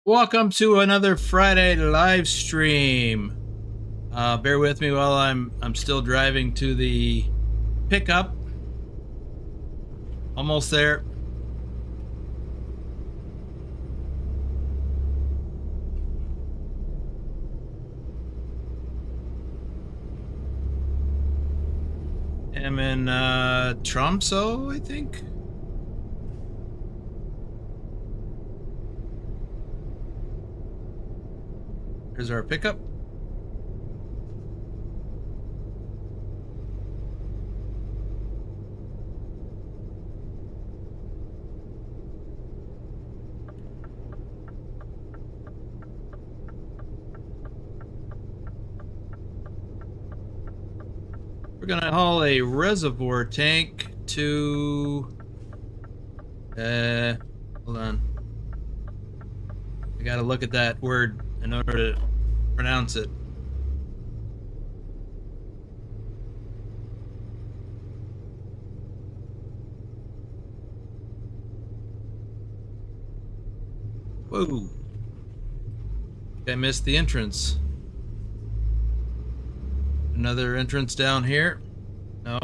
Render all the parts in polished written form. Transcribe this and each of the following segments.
Welcome to another Friday live stream. Bear with me while I'm still driving to the pickup. Almost there. I'm in Tromsø, I think. Here's our pickup. We're gonna haul a reservoir tank to hold on. I gotta look at that word in order to pronounce it. Whoa. I missed the entrance. Another entrance down here. No.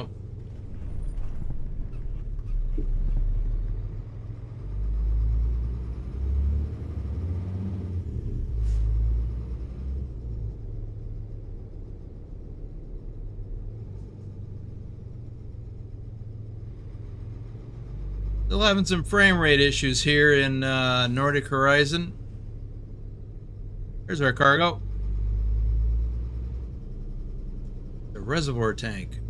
Still having some frame rate issues here in Nordic Horizon. Here's our cargo. The reservoir tank.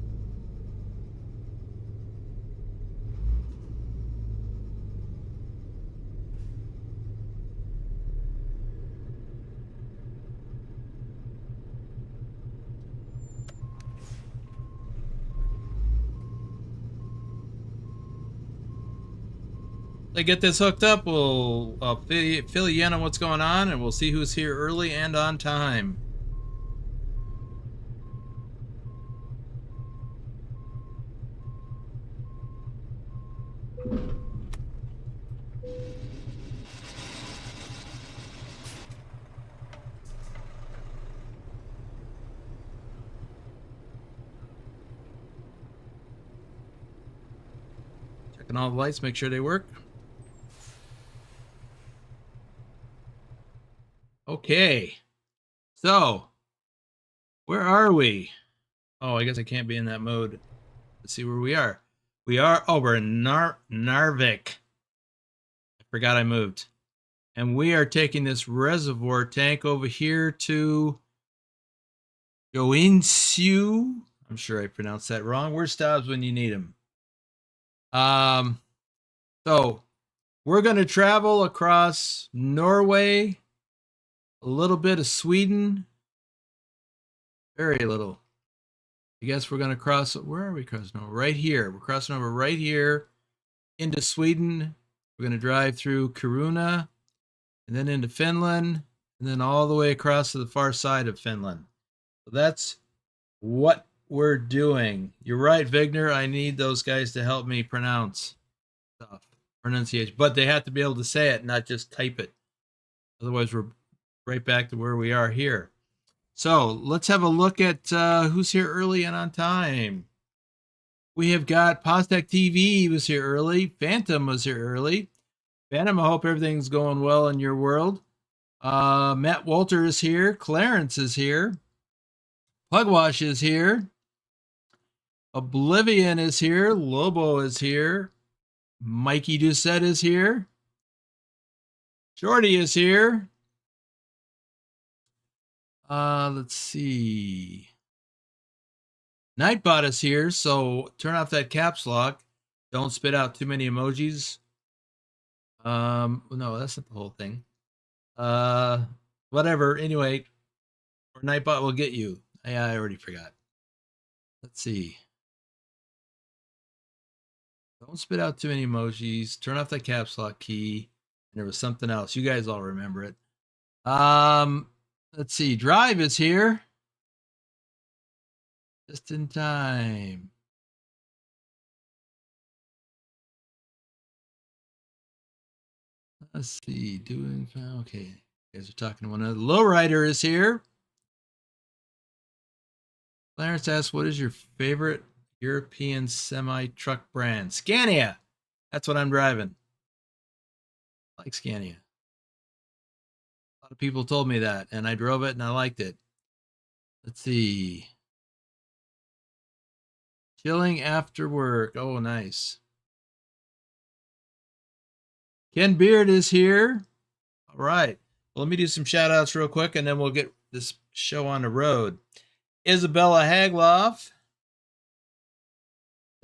They get this hooked up, I'll fill you in on what's going on, and we'll see who's here early and on time. Checking all the lights, make sure they work. Okay, so where are we? Oh, I guess I can't be in that mode. Let's see where we are. We're in Narvik. I forgot I moved. And we are taking this reservoir tank over here to Joensuu. I'm sure I pronounced that wrong. Where's Stobbs when you need him? So we're going to travel across Norway, a little bit of Sweden, very little. I guess we're going to cross. Where are we crossing over? Right here. We're crossing over right here into Sweden. We're going to drive through Kiruna and then into Finland and then all the way across to the far side of Finland. So that's what we're doing. You're right, Vigner. I need those guys to help me pronounce stuff, pronunciation, but they have to be able to say it, not just type it. Otherwise, we're right back to where we are here. So let's have a look at who's here early and on time. We have got Postek TV was here early. Phantom was here early. Phantom, I hope everything's going well in your world. Matt Walter is here. Clarence is here. Pugwash is here. Oblivion is here. Lobo is here. Mikey Doucette is here. Shorty is here. Let's see. Nightbot is here, so turn off that caps lock. Don't spit out too many emojis. No, that's not the whole thing. Whatever. Anyway, or Nightbot will get you. Yeah, I already forgot. Let's see. Don't spit out too many emojis. Turn off that caps lock key. And there was something else. You guys all remember it. Let's see. Drive is here. Just in time. Let's see. Okay. You guys are talking to one another. Lowrider is here. Clarence asks, what is your favorite European semi-truck brand? Scania. That's what I'm driving. I like Scania. A lot of people told me that, and I drove it, and I liked it. Let's see. Chilling after work. Oh, nice. Ken Beard is here. All right. Well, let me do some shout outs real quick, and then we'll get this show on the road. Isabella Hagloff.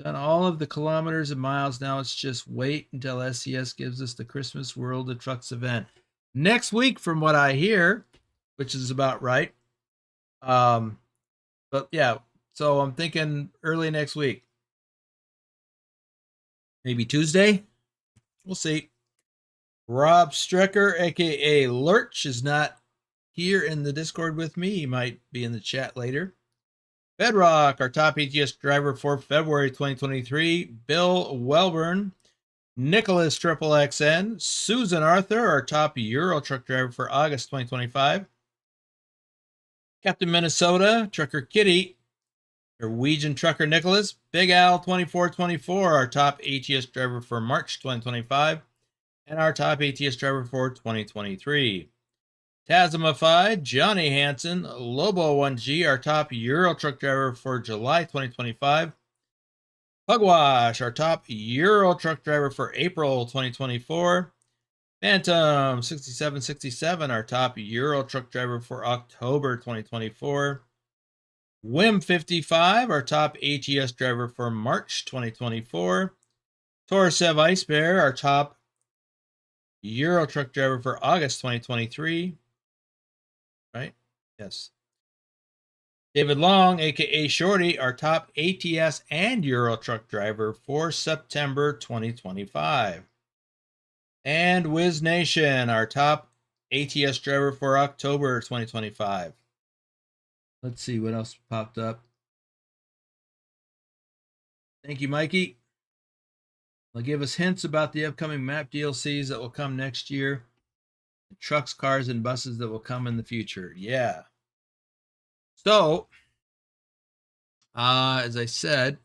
Done all of the kilometers and miles. Now it's just wait until SCS gives us the Christmas World of Trucks event. Next week, from what I hear, which is about right. But yeah, so I'm thinking early next week. Maybe Tuesday. We'll see. Rob Strecker, aka Lurch, is not here in the Discord with me. He might be in the chat later. Bedrock, our top ETS driver for February 2023. Bill Welburn. Nicholas Triple XN. Susan Arthur, our top Euro truck driver for August 2025. Captain Minnesota, Trucker Kitty. Norwegian Trucker Nicholas. Big Al 2424, our top ATS driver for March 2025. And our top ATS driver for 2023. Tasmified, Johnny Hansen, Lobo 1G, our top Euro truck driver for July 2025. Pugwash, our top Euro truck driver for April 2024. Phantom 6767, our top Euro truck driver for October 2024. Wim 55, our top ATS driver for March 2024. Torsev Ice Bear, our top Euro truck driver for August 2023. Right? Yes. David Long, aka Shorty, our top ATS and Euro truck driver for September 2025. And Wiz Nation, our top ATS driver for October 2025. Let's see what else popped up. Thank you, Mikey. They'll give us hints about the upcoming map DLCs that will come next year. Trucks, cars, and buses that will come in the future. Yeah. So, as I said,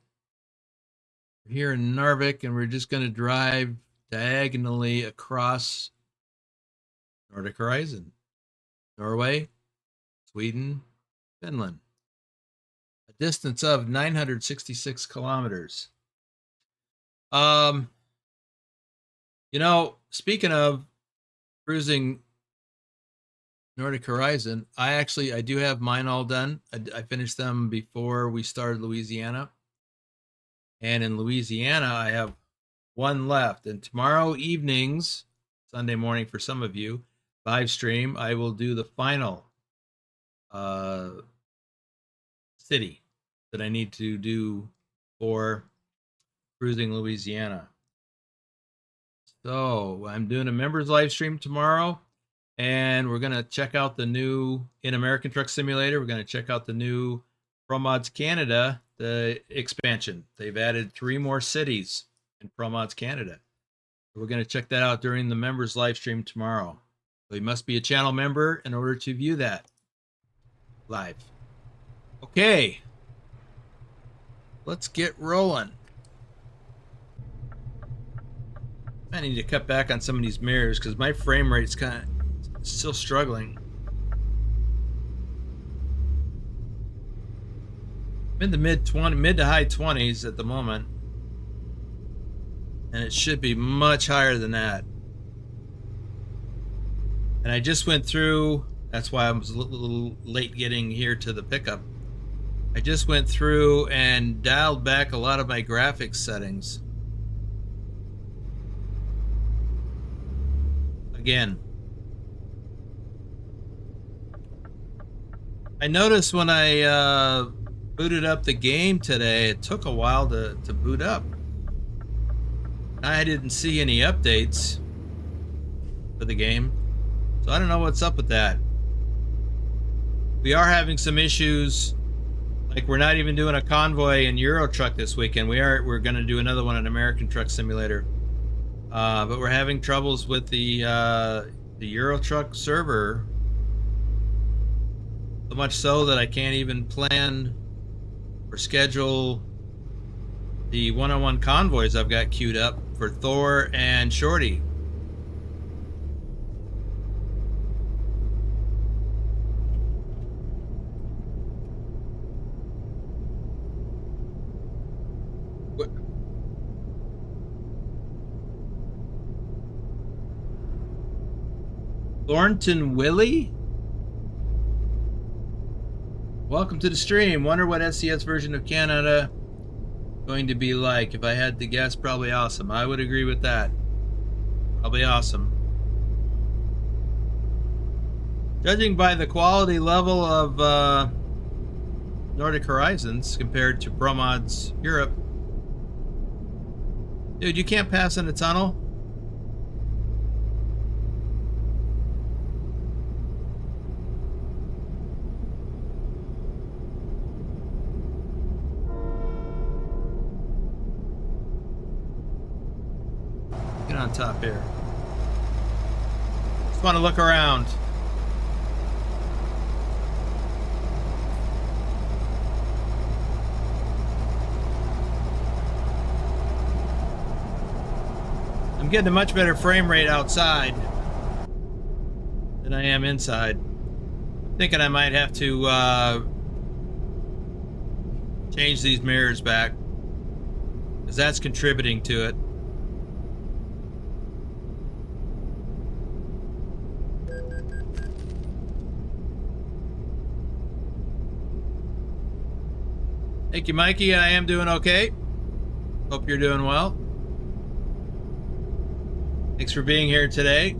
we're here in Narvik, and we're just going to drive diagonally across Nordic Horizon. Norway, Sweden, Finland. A distance of 966 kilometers. You know, speaking of cruising Nordic Horizon, I do have mine all done. I finished them before we started Louisiana. And in Louisiana, I have one left. And tomorrow evenings, Sunday morning for some of you, live stream, I will do the final city that I need to do for cruising Louisiana. So I'm doing a members live stream tomorrow, and we're going to check out the new, in American Truck Simulator, we're going to check out the new ProMods Canada, the expansion. They've added 3 more cities in ProMods Canada. We're going to check that out during the members live stream tomorrow. So you must be a channel member in order to view that live. Okay. Let's get rolling. I need to cut back on some of these mirrors because my frame rate's kind of still struggling. I'm in the mid to high 20s at the moment, and it should be much higher than that. And I just went through, that's why I was a little late getting here to the pickup. I just went through and dialed back a lot of my graphics settings. Again, I noticed when I booted up the game today, it took a while to boot up. I didn't see any updates for the game, so I don't know what's up with that. We are having some issues, like we're not even doing a convoy in Euro Truck this weekend. We're going to do another one in American Truck Simulator. But we're having troubles with the Eurotruck server. So much so that I can't even plan or schedule the one-on-one convoys I've got queued up for Thor and Shorty. Thornton Willie? Welcome to the stream. Wonder what SCS version of Canada going to be like. If I had to guess, probably awesome. I would agree with that. Probably awesome. Judging by the quality level of Nordic Horizons compared to ProMods Europe. Dude, you can't pass in a tunnel? Get on top here. Just want to look around. I'm getting a much better frame rate outside than I am inside. I'm thinking I might have to change these mirrors back, because that's contributing to it. Thank you, Mikey. I am doing okay. Hope you're doing well. Thanks for being here today.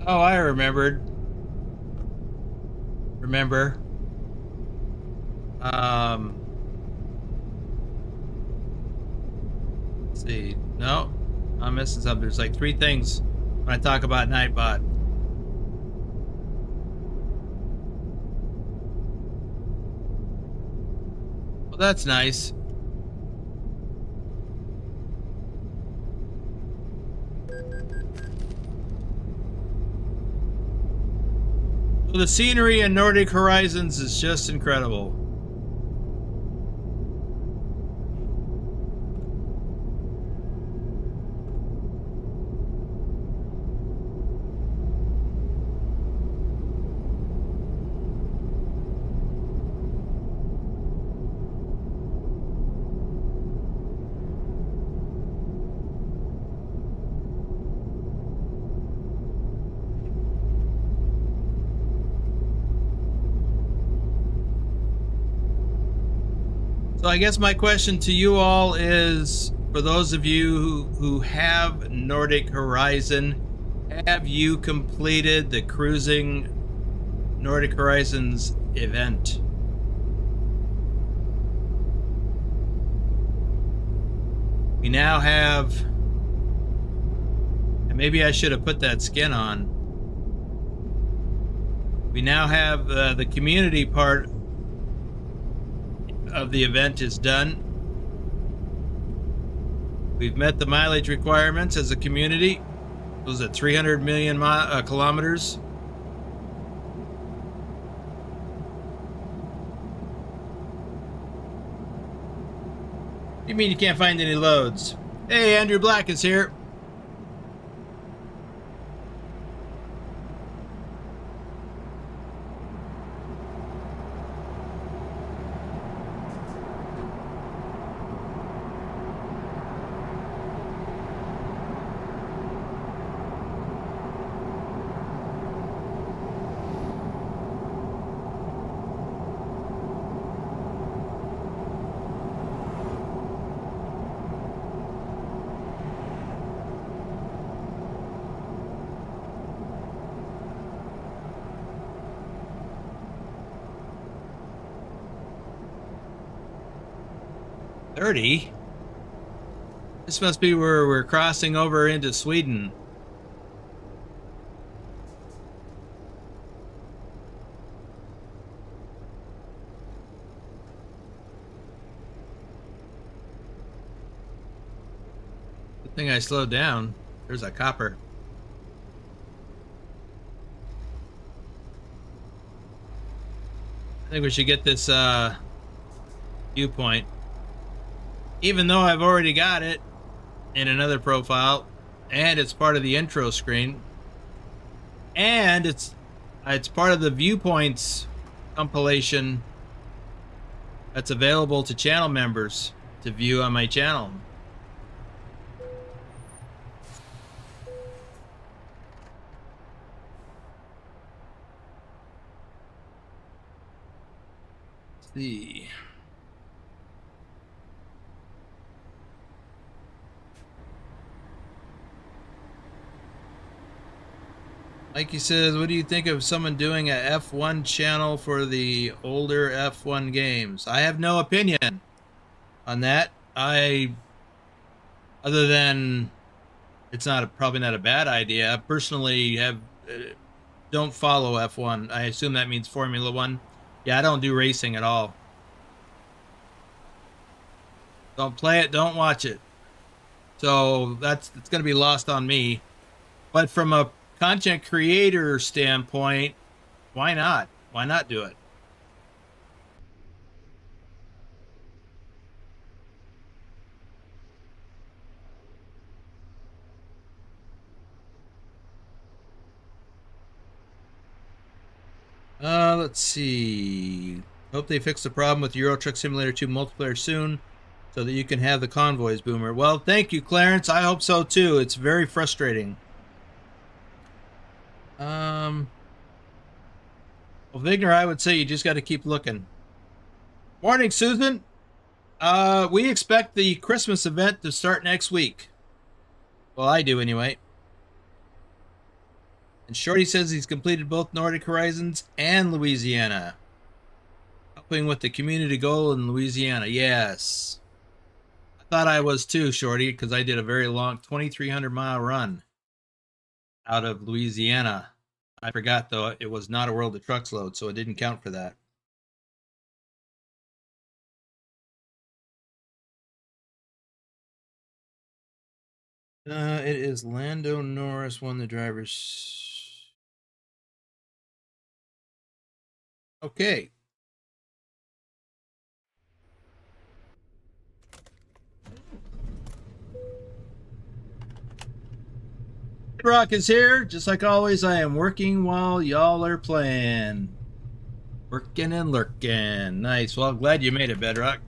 Oh, I remembered. Remember. Let's see. No, I'm missing something. There's like 3 things when I talk about Nightbot. Well, that's nice. So the scenery in Nordic Horizons is just incredible. So I guess my question to you all is, for those of you who have Nordic Horizon, have you completed the Cruising Nordic Horizons event? We now have, and maybe I should have put that skin on. We now have the community part of the event is done. We've met the mileage requirements as a community. It was at 300 million kilometers. What do you mean you can't find any loads? Hey, Andrew Black is here. 30? This must be where we're crossing over into Sweden. Good thing I slowed down. There's a copper. I think we should get this viewpoint. Even though I've already got it in another profile, and it's part of the intro screen, and it's part of the viewpoints compilation that's available to channel members to view on my channel. Let's see. Mikey says, what do you think of someone doing a F1 channel for the older F1 games? I have no opinion on that. Other than it's probably not a bad idea. I personally don't follow F1. I assume that means Formula One. Yeah, I don't do racing at all. Don't play it, don't watch it. So it's going to be lost on me. But from a content creator standpoint, why not? Why not do it? Let's see. Hope they fix the problem with Euro Truck Simulator 2 multiplayer soon so that you can have the convoys, Boomer. Well, thank you, Clarence. I hope so too. It's very frustrating. Well, Vigner, I would say you just got to keep looking. Morning, Susan. We expect the Christmas event to start next week. Well, I do anyway. And Shorty says he's completed both Nordic Horizons and Louisiana. Helping with the community goal in Louisiana. Yes. I thought I was too, Shorty, because I did a very long 2,300-mile run out of Louisiana. I forgot, though, it was not a World of Trucks load, so it didn't count for that. It is Lando Norris won the driver's... Okay. Rock is here. Just like always, I am working while y'all are playing. Working and lurking. Nice. Well, glad you made it, Bedrock.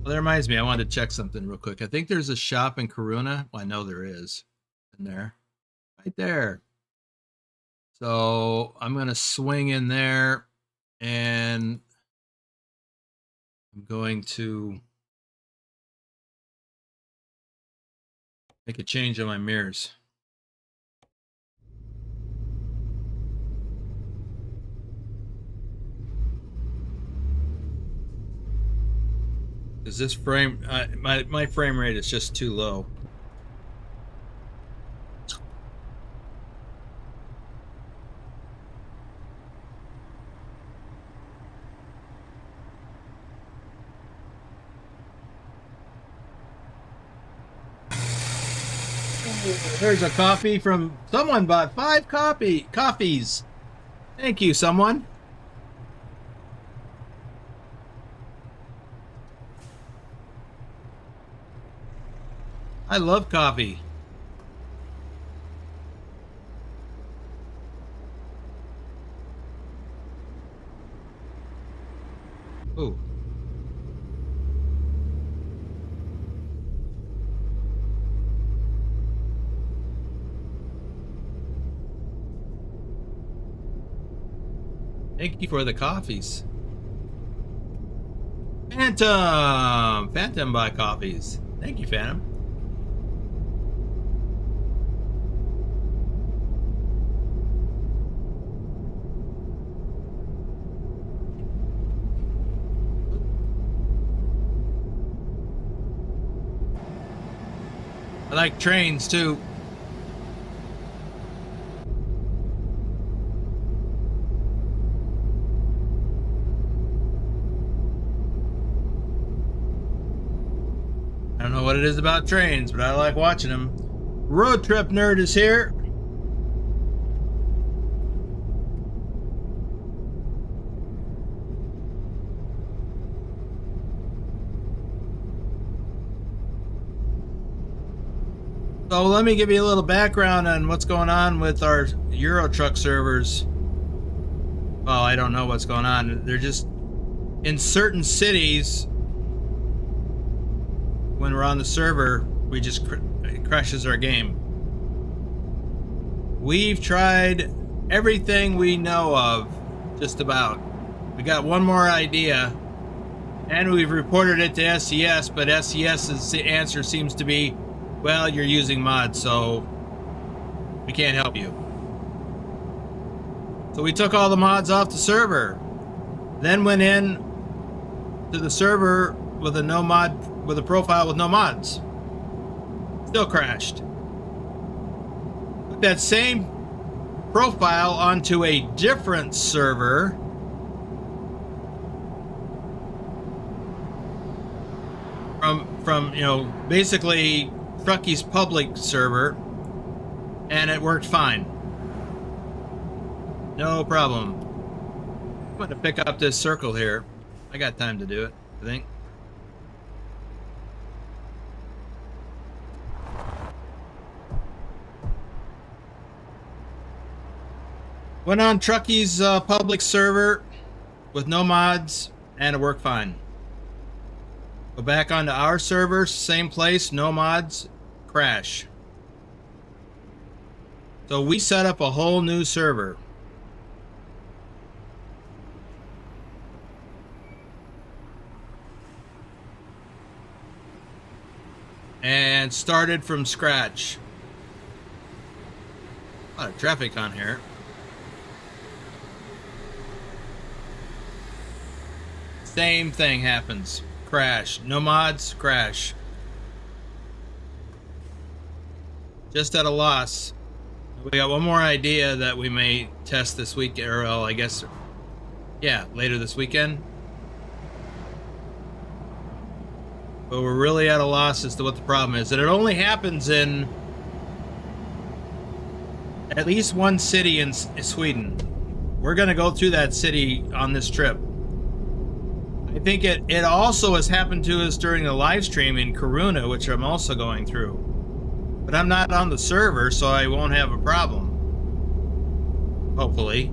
Well, that reminds me, I wanted to check something real quick. I think there's a shop in Corunna. Well, I know there is. In there. Right there. So I'm going to swing in there and I'm going to make a change on my mirrors. Is this frame, my frame rate is just too low. There's a coffee from someone bought 5 coffees. Thank you, someone. I love coffee. Ooh. Thank you for the coffees. Phantom buy coffees. Thank you, Phantom. I like trains too. I don't know what it is about trains, but I like watching them. Road Trip Nerd is here. So let me give you a little background on what's going on with our Euro Truck servers. Well, I don't know what's going on. They're just in certain cities. When we're on the server, we just it crashes our game. We've tried everything we know of, just about. We got one more idea, and we've reported it to SES, but SES's answer seems to be, well, you're using mods, so we can't help you. So we took all the mods off the server, then went in to the server with a no mod, with a profile with no mods. Still crashed. Put that same profile onto a different server. From you know, basically Trucky's public server, and it worked fine. No problem. I'm going to pick up this circle here. I got time to do it, I think. Went on Trucky's public server with no mods, and it worked fine. Go back onto our server, same place, no mods, crash. So we set up a whole new server. And started from scratch. A lot of traffic on here. Same thing happens. Crash. No mods, crash. Just at a loss. We got one more idea that we may test this week, or well, I guess, yeah, later this weekend. But we're really at a loss as to what the problem is. And it only happens in at least one city in Sweden. We're going to go through that city on this trip. I think it also has happened to us during the live stream in Kiruna, which I'm also going through. But I'm not on the server, so I won't have a problem. Hopefully.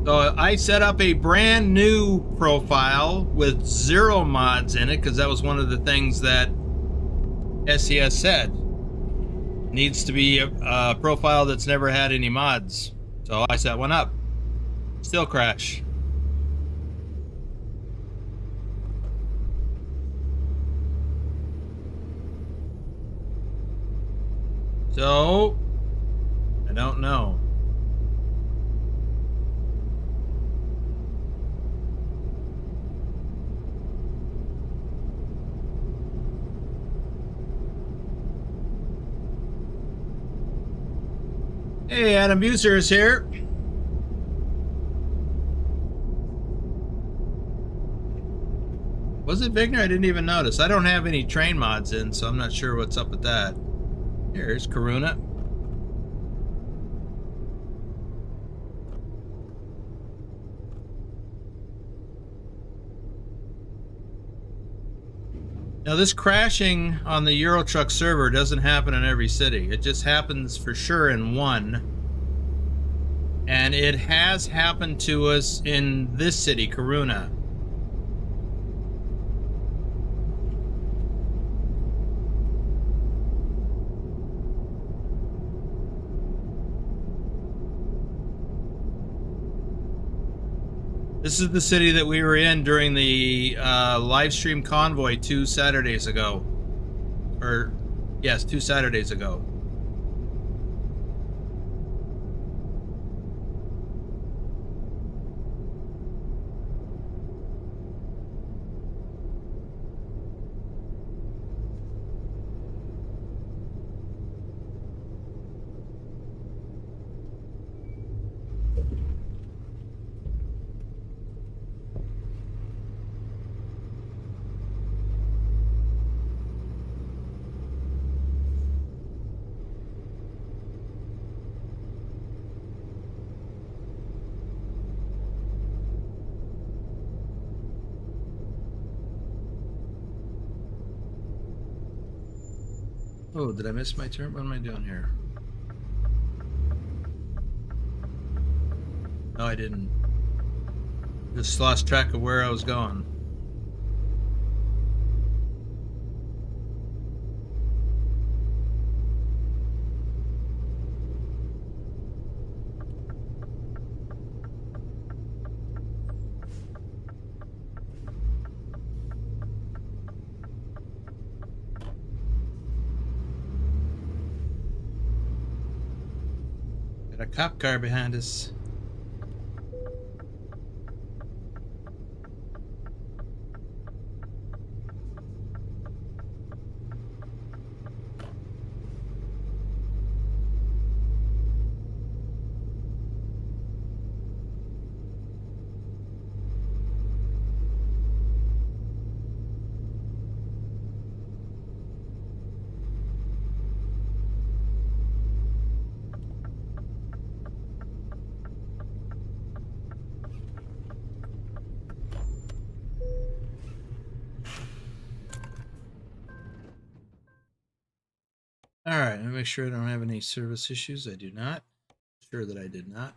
So I set up a brand new profile with 0 mods in it, because that was one of the things that SES said. Needs to be a profile that's never had any mods. So I set one up. Still crash. So I don't know. Hey, Adam Buser is here. Was it Vigner? I didn't even notice. I don't have any train mods in, so I'm not sure what's up with that. Here's Kiruna. Now, this crashing on the Eurotruck server doesn't happen in every city. It just happens for sure in one. And it has happened to us in this city, Kiruna. This is the city that we were in during the live stream convoy 2 Saturdays ago. Or, yes, 2 Saturdays ago. Oh, did I miss my turn? What am I doing here? No, I didn't. Just lost track of where I was going. Got a cop car behind us. All right, let me make sure I don't have any service issues. I do not. Sure that I did not.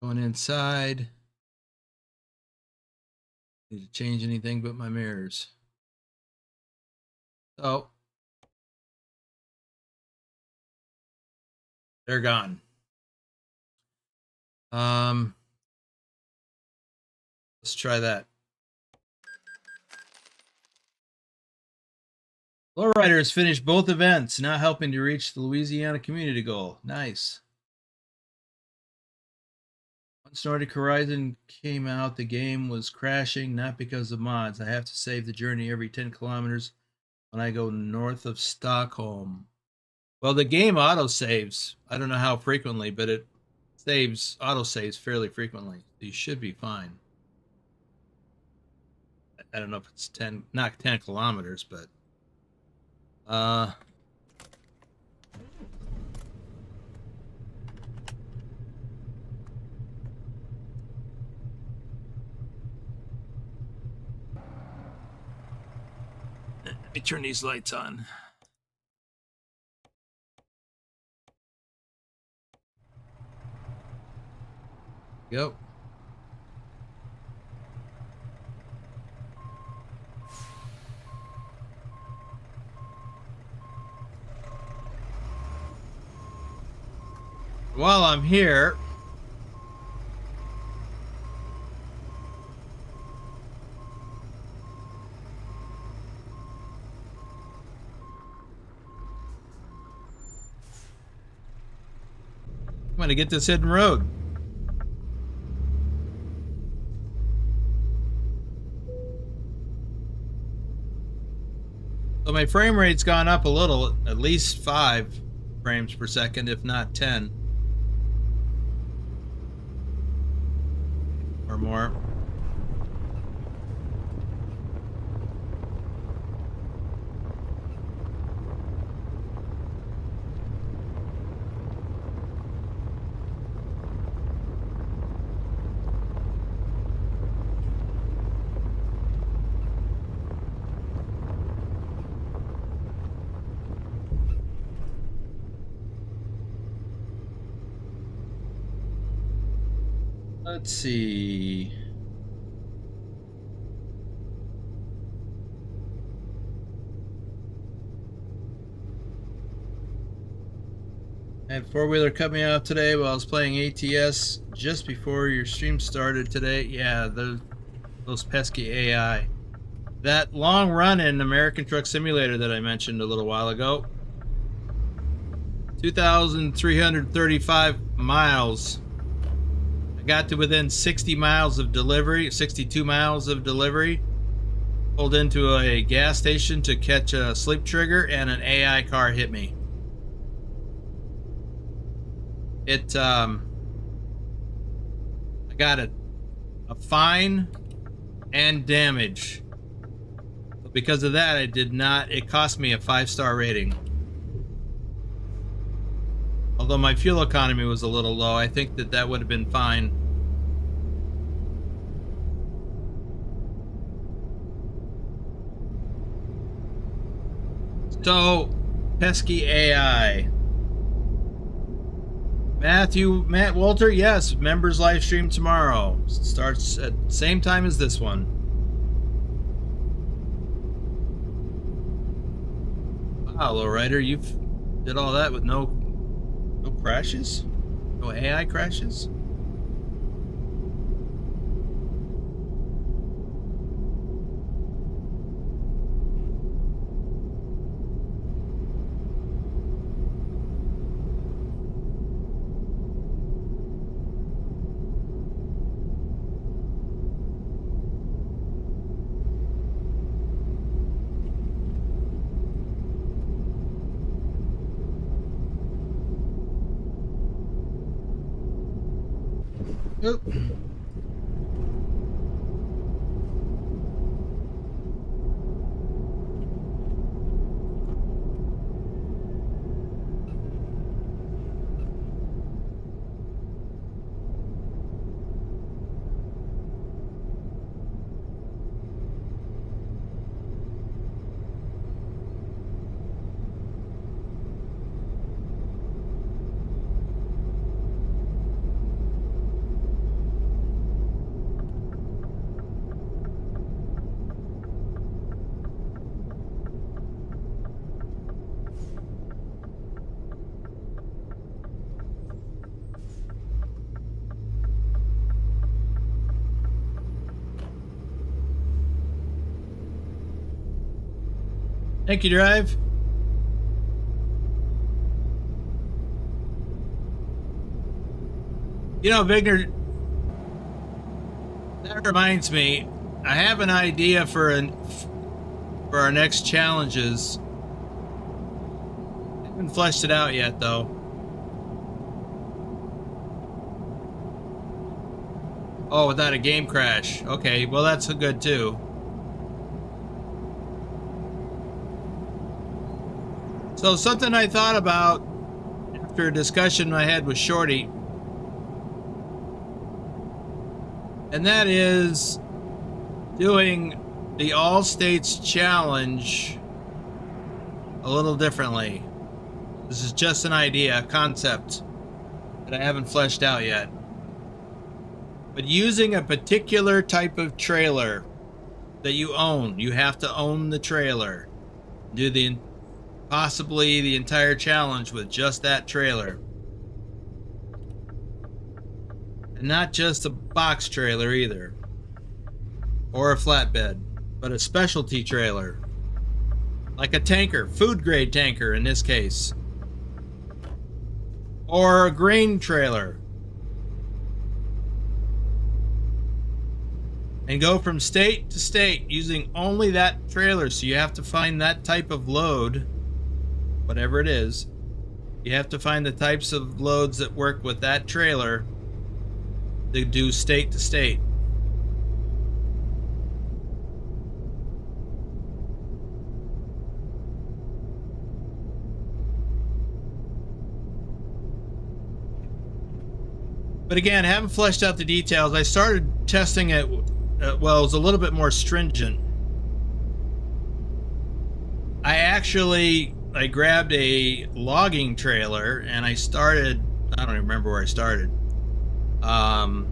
Going inside. Need to change anything but my mirrors. Oh. They're gone. Let's try that. Lowriders finished both events, now helping to reach the Louisiana community goal. Nice. Once Nordic Horizon came out, the game was crashing, not because of mods. I have to save the journey every 10 kilometers when I go north of Stockholm. Well, the game autosaves. I don't know how frequently, but it autosaves fairly frequently. So you should be fine. I don't know if it's 10, not 10 kilometers, but let me turn these lights on. Go. While I'm here, I'm going to get this hidden road. So my frame rate's gone up a little, at least 5 frames per second, if not 10 or more. Let's see. I had four-wheeler cut me off today while I was playing ATS just before your stream started today. Yeah, those pesky AI. That long run in American Truck Simulator that I mentioned a little while ago. 2,335 miles. I got to within 60 miles of delivery, 62 miles of delivery. Pulled into a gas station to catch a sleep trigger, and an AI car hit me. I got a fine and damage. But because of that, it cost me a 5-star rating. Although my fuel economy was a little low, I think that would have been fine. So, pesky AI. Matt Walter, yes, members live stream tomorrow. Starts at same time as this one. Wow, lowrider, you've did all that with no crashes? No AI crashes? Oop. Thank you, Drive. You know, Vigner, that reminds me, I have an idea for our next challenges. I haven't fleshed it out yet, though. Oh, without a game crash. Okay, well, that's good, too. So something I thought about after a discussion I had with Shorty, and that is doing the All States Challenge a little differently. This is just an idea, a concept that I haven't fleshed out yet. But using a particular type of trailer that you own, you have to own the trailer. Do possibly the entire challenge with just that trailer. And not just a box trailer either. Or a flatbed, but a specialty trailer. Like a tanker, food grade tanker in this case. Or a grain trailer. And go from state to state using only that trailer. So you have to find that type of load, whatever it is. You have to find the types of loads that work with that trailer to do state to state. But again, I haven't fleshed out the details. I started testing it, well, it was a little bit more stringent. I grabbed a logging trailer and I started, I don't even remember where I started. I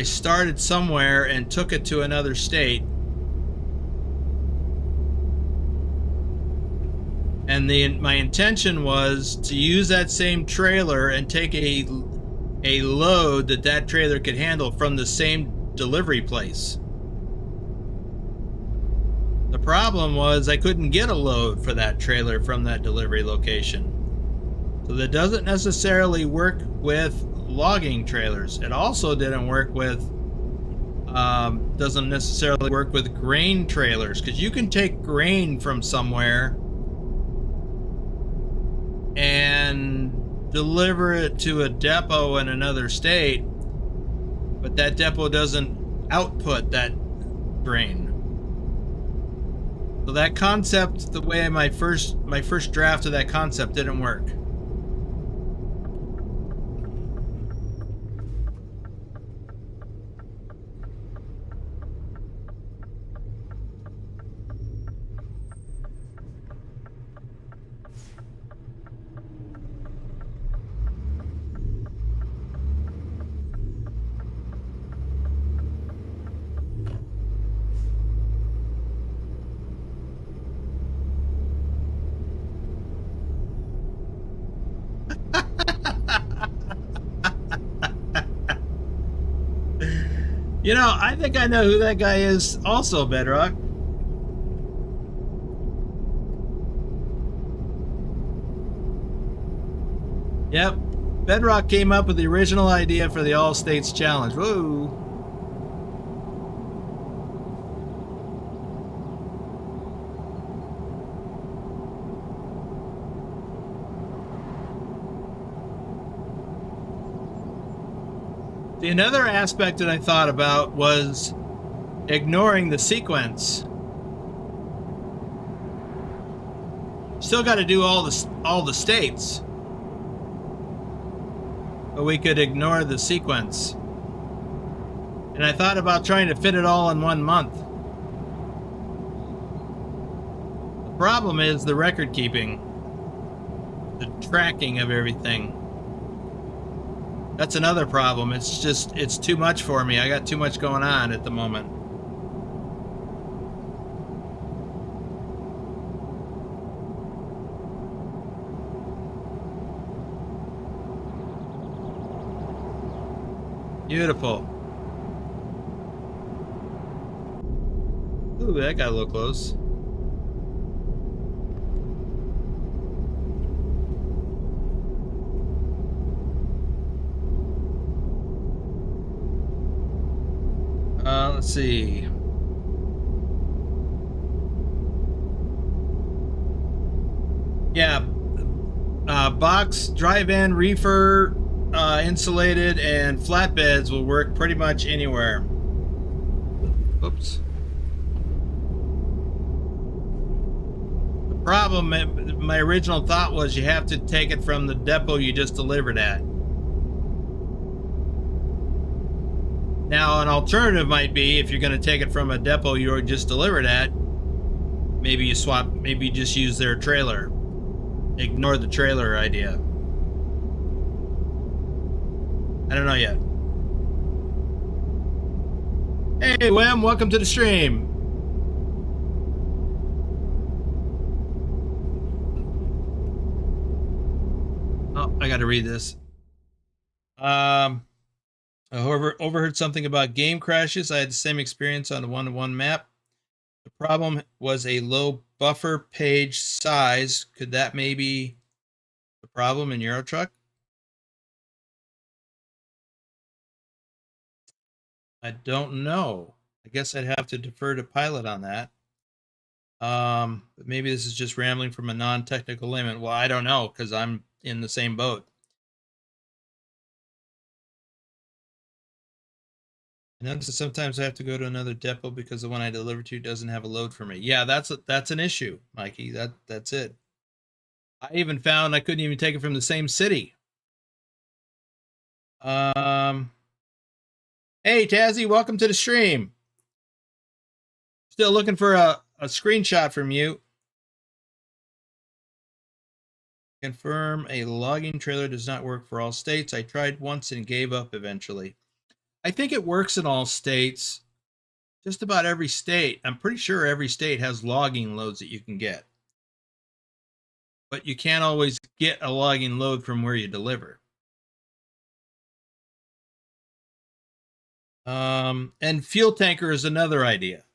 started somewhere and took it to another state. And my intention was to use that same trailer and take a load that trailer could handle from the same delivery place. The problem was I couldn't get a load for that trailer from that delivery location. So that doesn't necessarily work with logging trailers. It also didn't work with, doesn't necessarily work with grain trailers, because you can take grain from somewhere and deliver it to a depot in another state, but that depot doesn't output that grain. So that concept, the way my first draft of that concept didn't work. You know, I think I know who that guy is also, Bedrock. Yep. Bedrock came up with the original idea for the All States Challenge. Whoa. See, another aspect that I thought about was ignoring the sequence. Still got to do all the states. But we could ignore the sequence. And I thought about trying to fit it all in 1 month. The problem is the record keeping, the tracking of everything. That's another problem. It's too much for me. I got too much going on at the moment. Beautiful. Ooh, that got a little close. Let's see. Yeah, box, drive-in, reefer, insulated, and flatbeds will work pretty much anywhere. Oops. The problem, my original thought was you have to take it from the depot you just delivered at. Now, an alternative might be, if you're going to take it from a depot you just delivered at, maybe you swap, maybe you just use their trailer. Ignore the trailer idea. I don't know yet. Hey, Wem, welcome to the stream. Oh, I got to read this. I overheard something about game crashes. I had the same experience on the one-to-one map. The problem was a low buffer page size. Could that maybe the problem in Euro Truck? I don't know. I guess I'd have to defer to Pilot on that. But maybe this is just rambling from a non-technical layman. Well, I don't know, because I'm in the same boat. And sometimes I have to go to another depot because the one I deliver to doesn't have a load for me. Yeah, that's an issue, Mikey. That's it. I even found I couldn't even take it from the same city. Hey, Tazzy, welcome to the stream. Still looking for a screenshot from you. Confirm a logging trailer does not work for all states. I tried once and gave up eventually. I think it works in all states. Just about every state. I'm pretty sure every state has logging loads that you can get. But you can't always get a logging load from where you deliver. And fuel tanker is another idea.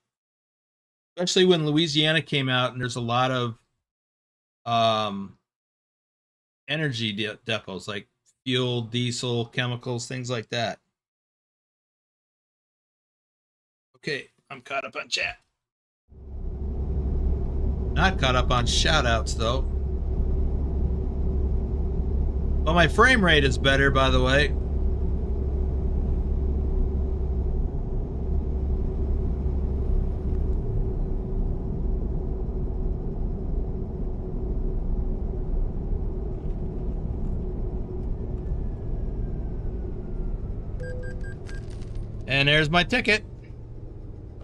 Especially when Louisiana came out and there's a lot of energy depots like fuel, diesel, chemicals, things like that. Okay, I'm caught up on chat. Not caught up on shout-outs, though. Well, my frame rate is better, by the way. And there's my ticket.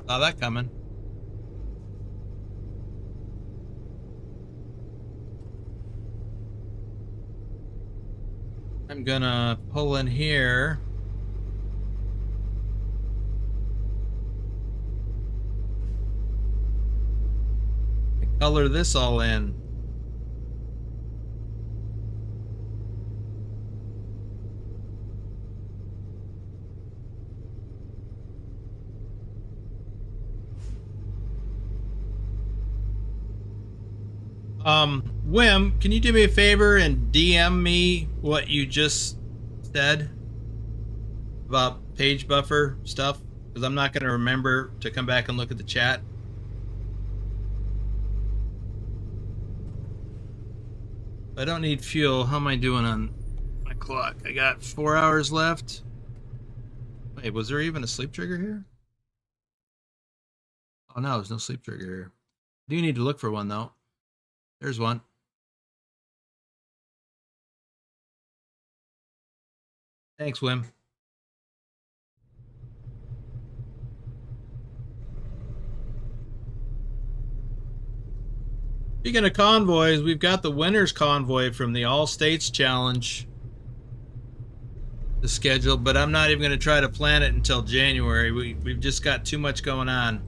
Saw that coming. I'm gonna pull in here. And color this all in. Wim, can you do me a favor and DM me what you just said about page buffer stuff? Because I'm not going to remember to come back and look at the chat. I don't need fuel. How am I doing on my clock? I got 4 hours left. Wait, was there even a sleep trigger here? Oh no, there's no sleep trigger here. I do need to look for one though. There's one. Thanks, Wim. Speaking of convoys, we've got the winner's convoy from the All States Challenge. The schedule, but I'm not even going to try to plan it until January. We've just got too much going on.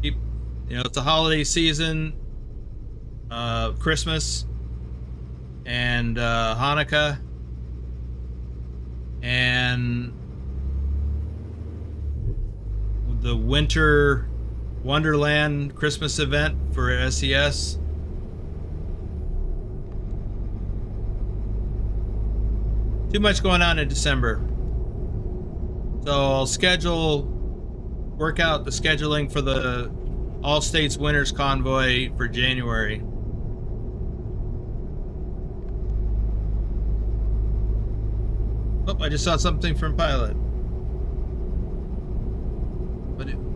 You know, it's a holiday season, Christmas and Hanukkah, and the Winter Wonderland Christmas event for SES. Too much going on in December. So I'll work out the scheduling for the All States Winners Convoy for January. Oh, I just saw something from Pilot.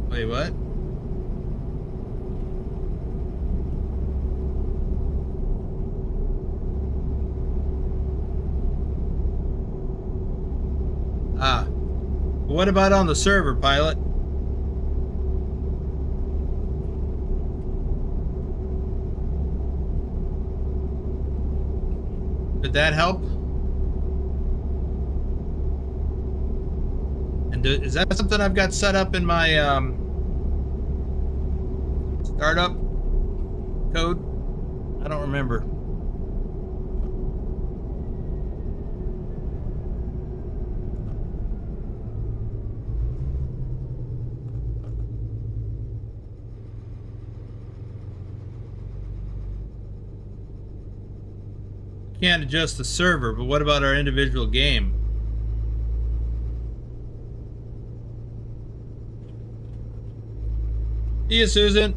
Wait, what? Ah. What about on the server, Pilot? Did that help? And is that something I've got set up in my startup code? I don't remember. Can't adjust the server, but what about our individual game? See you, Susan.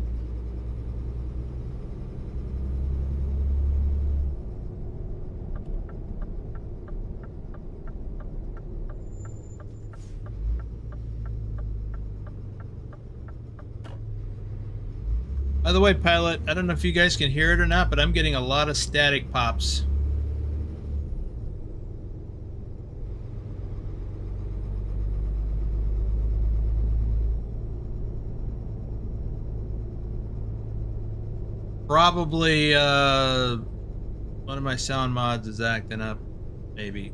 By the way, Pilot, I don't know if you guys can hear it or not, but I'm getting a lot of static pops. Probably one of my sound mods is acting up, maybe.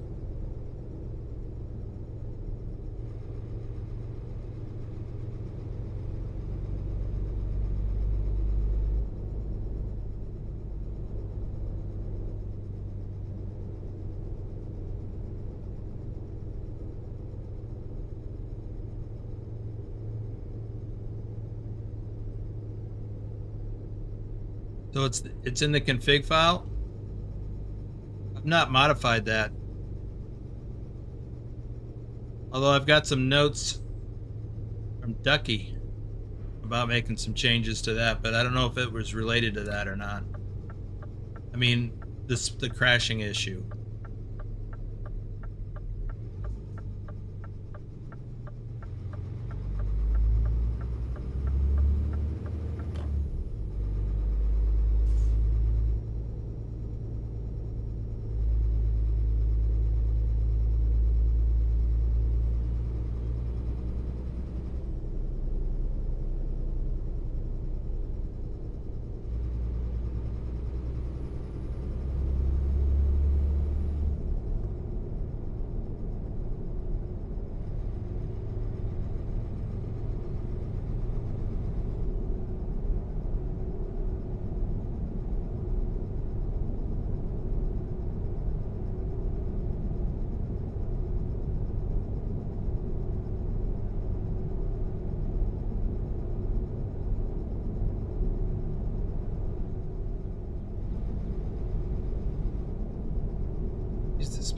So it's in the config file. I've not modified that. Although I've got some notes from Ducky about making some changes to that, but I don't know if it was related to that or not. I mean, the crashing issue.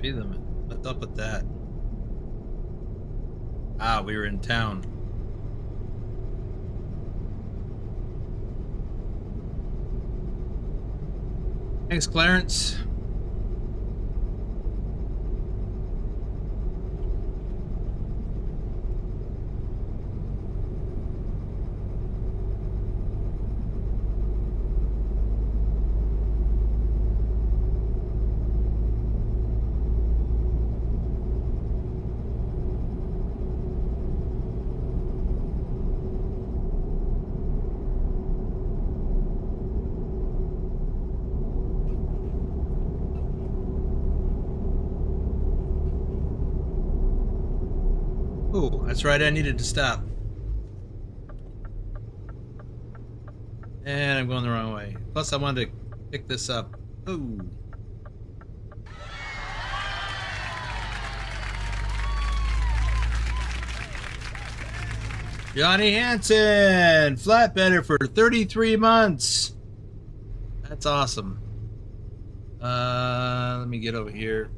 Speed limit. What's up with that? Ah, we were in town. Thanks, Clarence. Oh, that's right, I needed to stop. And I'm going the wrong way. Plus, I wanted to pick this up. Oh. Johnny Hansen, flatbedder for 33 months. That's awesome. Let me get over here.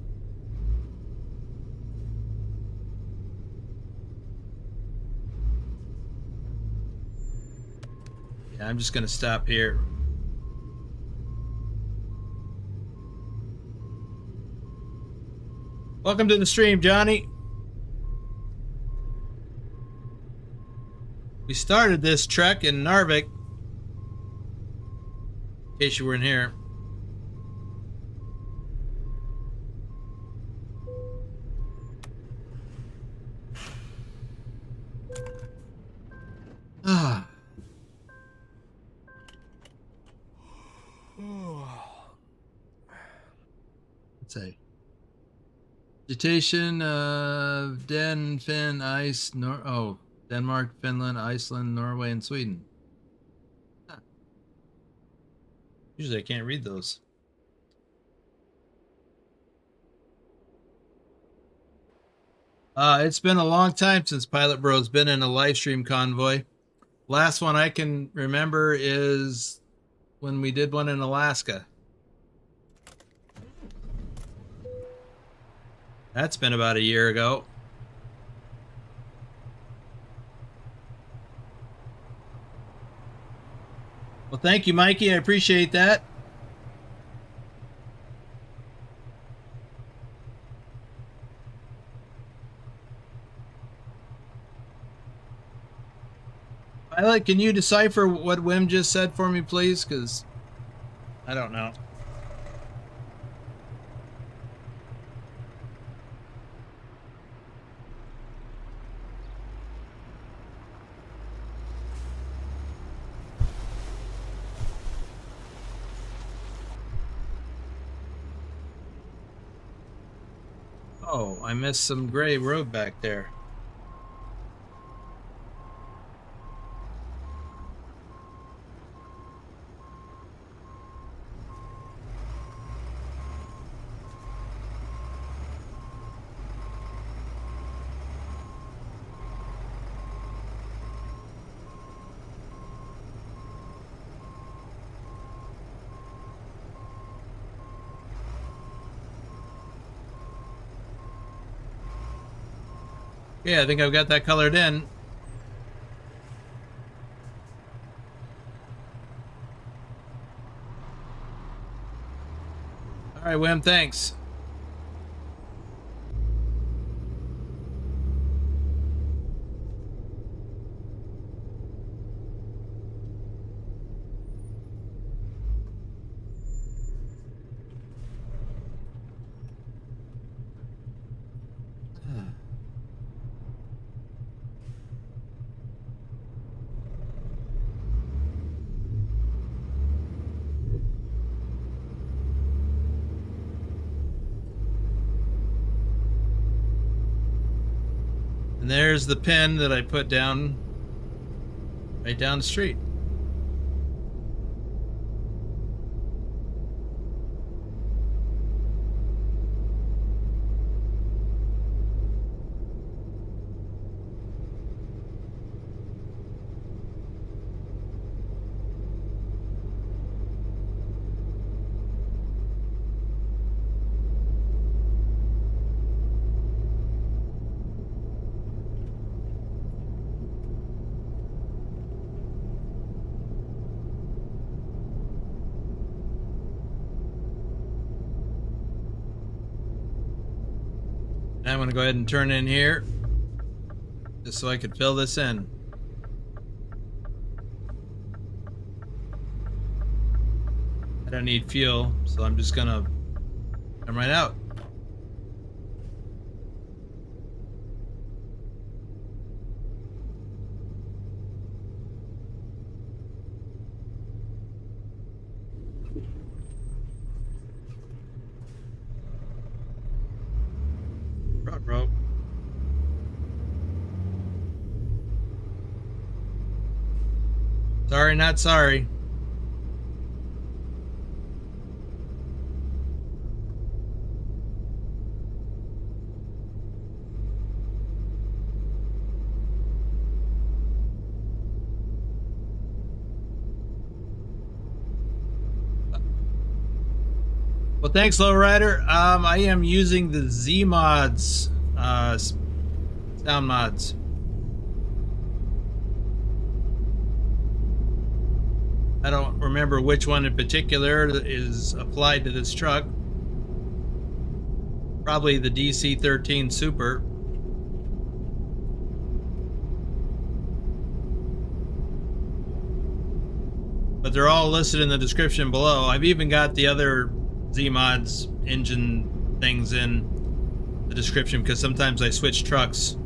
Yeah, I'm just gonna stop here. Welcome to the stream, Johnny. We started this trek in Narvik, in case you weren't here. Ah. Let's say vegetation of Den, Finn, Ice, Denmark, Finland, Iceland, Norway, and Sweden. Huh. Usually I can't read those. It's been a long time since Pilot Bro's been in a live stream convoy. Last one I can remember is when we did one in Alaska. That's been about a year ago. Well, thank you, Mikey. I appreciate that. Pilot, can you decipher what Wim just said for me, please? Because I don't know. Oh, I missed some gray road back there. Yeah, I think I've got that colored in. All right, Wim, thanks. And there's the pin that I put down right down the street. I'm going to go ahead and turn in here just so I could fill this in. I don't need fuel, so I'm just going to come right out. Bro. Sorry, not sorry. Well, thanks, Lowrider. I am using the Zeemods sound mods. I don't remember which one in particular is applied to this truck. Probably the DC-13 Super. But they're all listed in the description below. I've even got the other Zeemods engine things in the description because sometimes I switch trucks.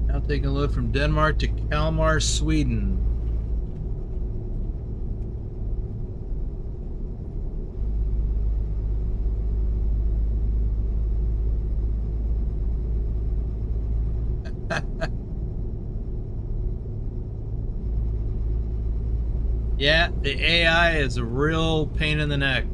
Now taking a load from Denmark to Kalmar, Sweden. Yeah, the AI is a real pain in the neck.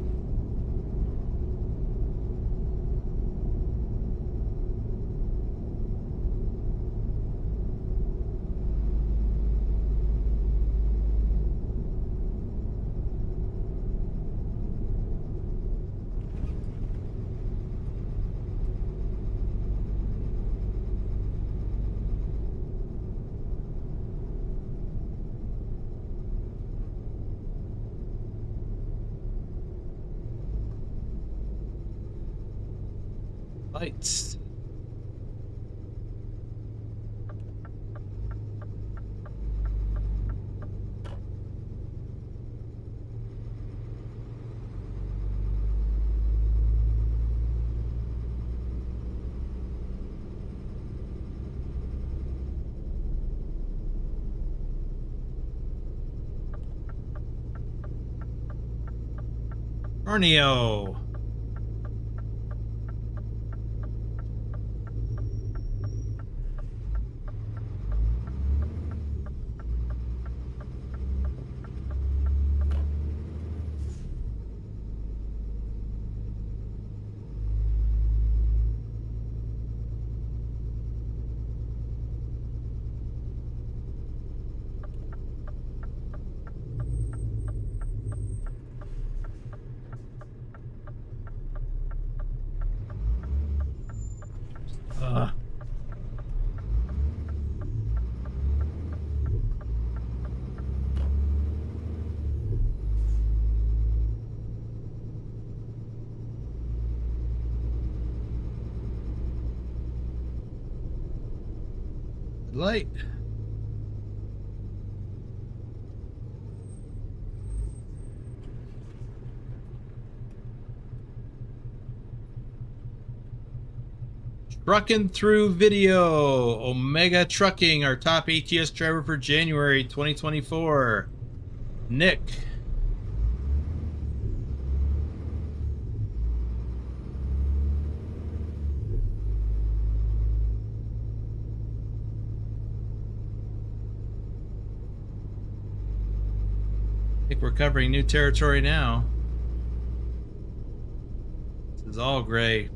Lights. Orneo. light. Trucking through video. Omega Trucking, our top ATS driver for January 2024. Nick. I think we're covering new territory now. This is all gray.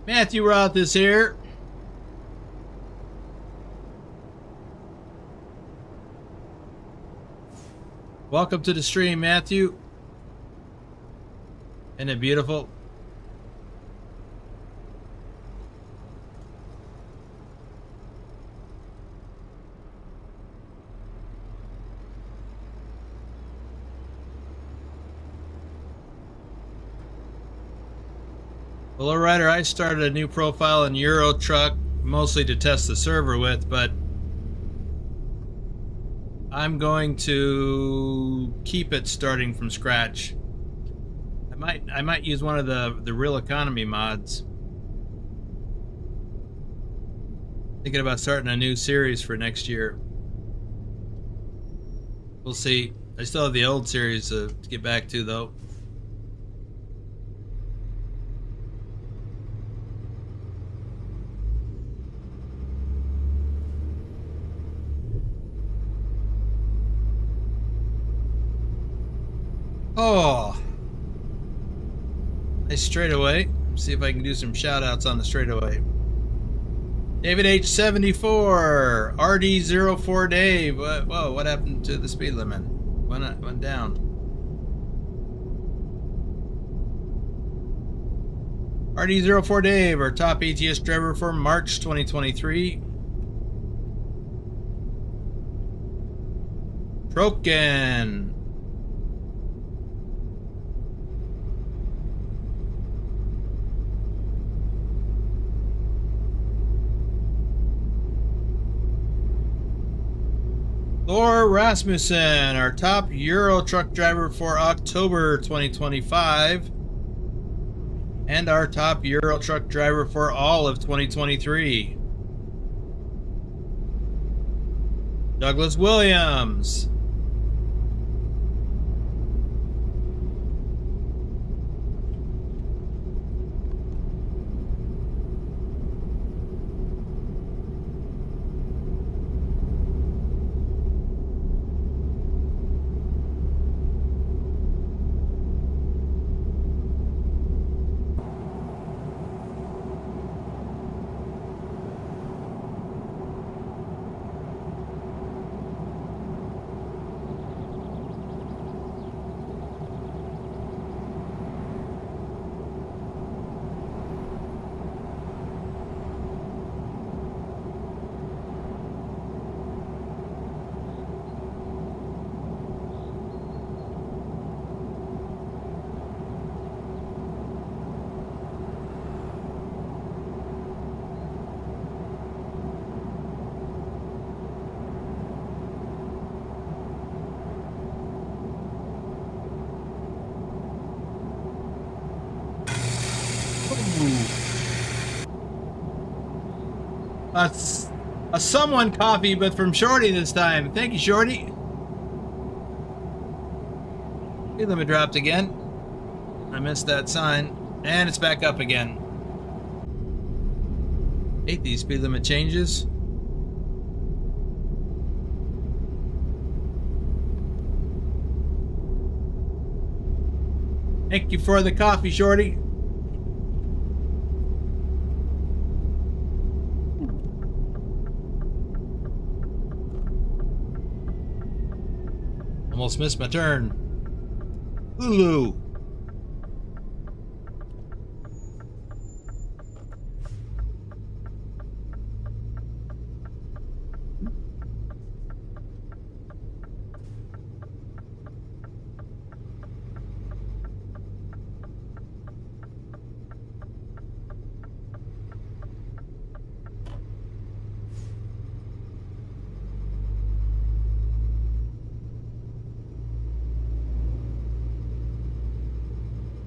Matthew Roth is here. Welcome to the stream, Matthew. Isn't it beautiful? Well, alright, I started a new profile in Euro Truck, mostly to test the server with, but I'm going to keep it starting from scratch. I might use one of the real economy mods. Thinking about starting a new series for next year. We'll see. I still have the old series to get back to though. Oh, nice straightaway. See if I can do some shout outs on the straightaway. David H74, RD04 Dave. Whoa, what happened to the speed limit? Went down. RD04 Dave, our top ATS driver for March 2023. Troken. Thor Rasmussen, our top Euro truck driver for October 2025. And our top Euro truck driver for all of 2023. Douglas Williams. A someone coffee, but from Shorty this time. Thank you, Shorty. Speed limit dropped again. I missed that sign. And it's back up again. Hate these speed limit changes. Thank you for the coffee, Shorty. Almost missed my turn. Lulu.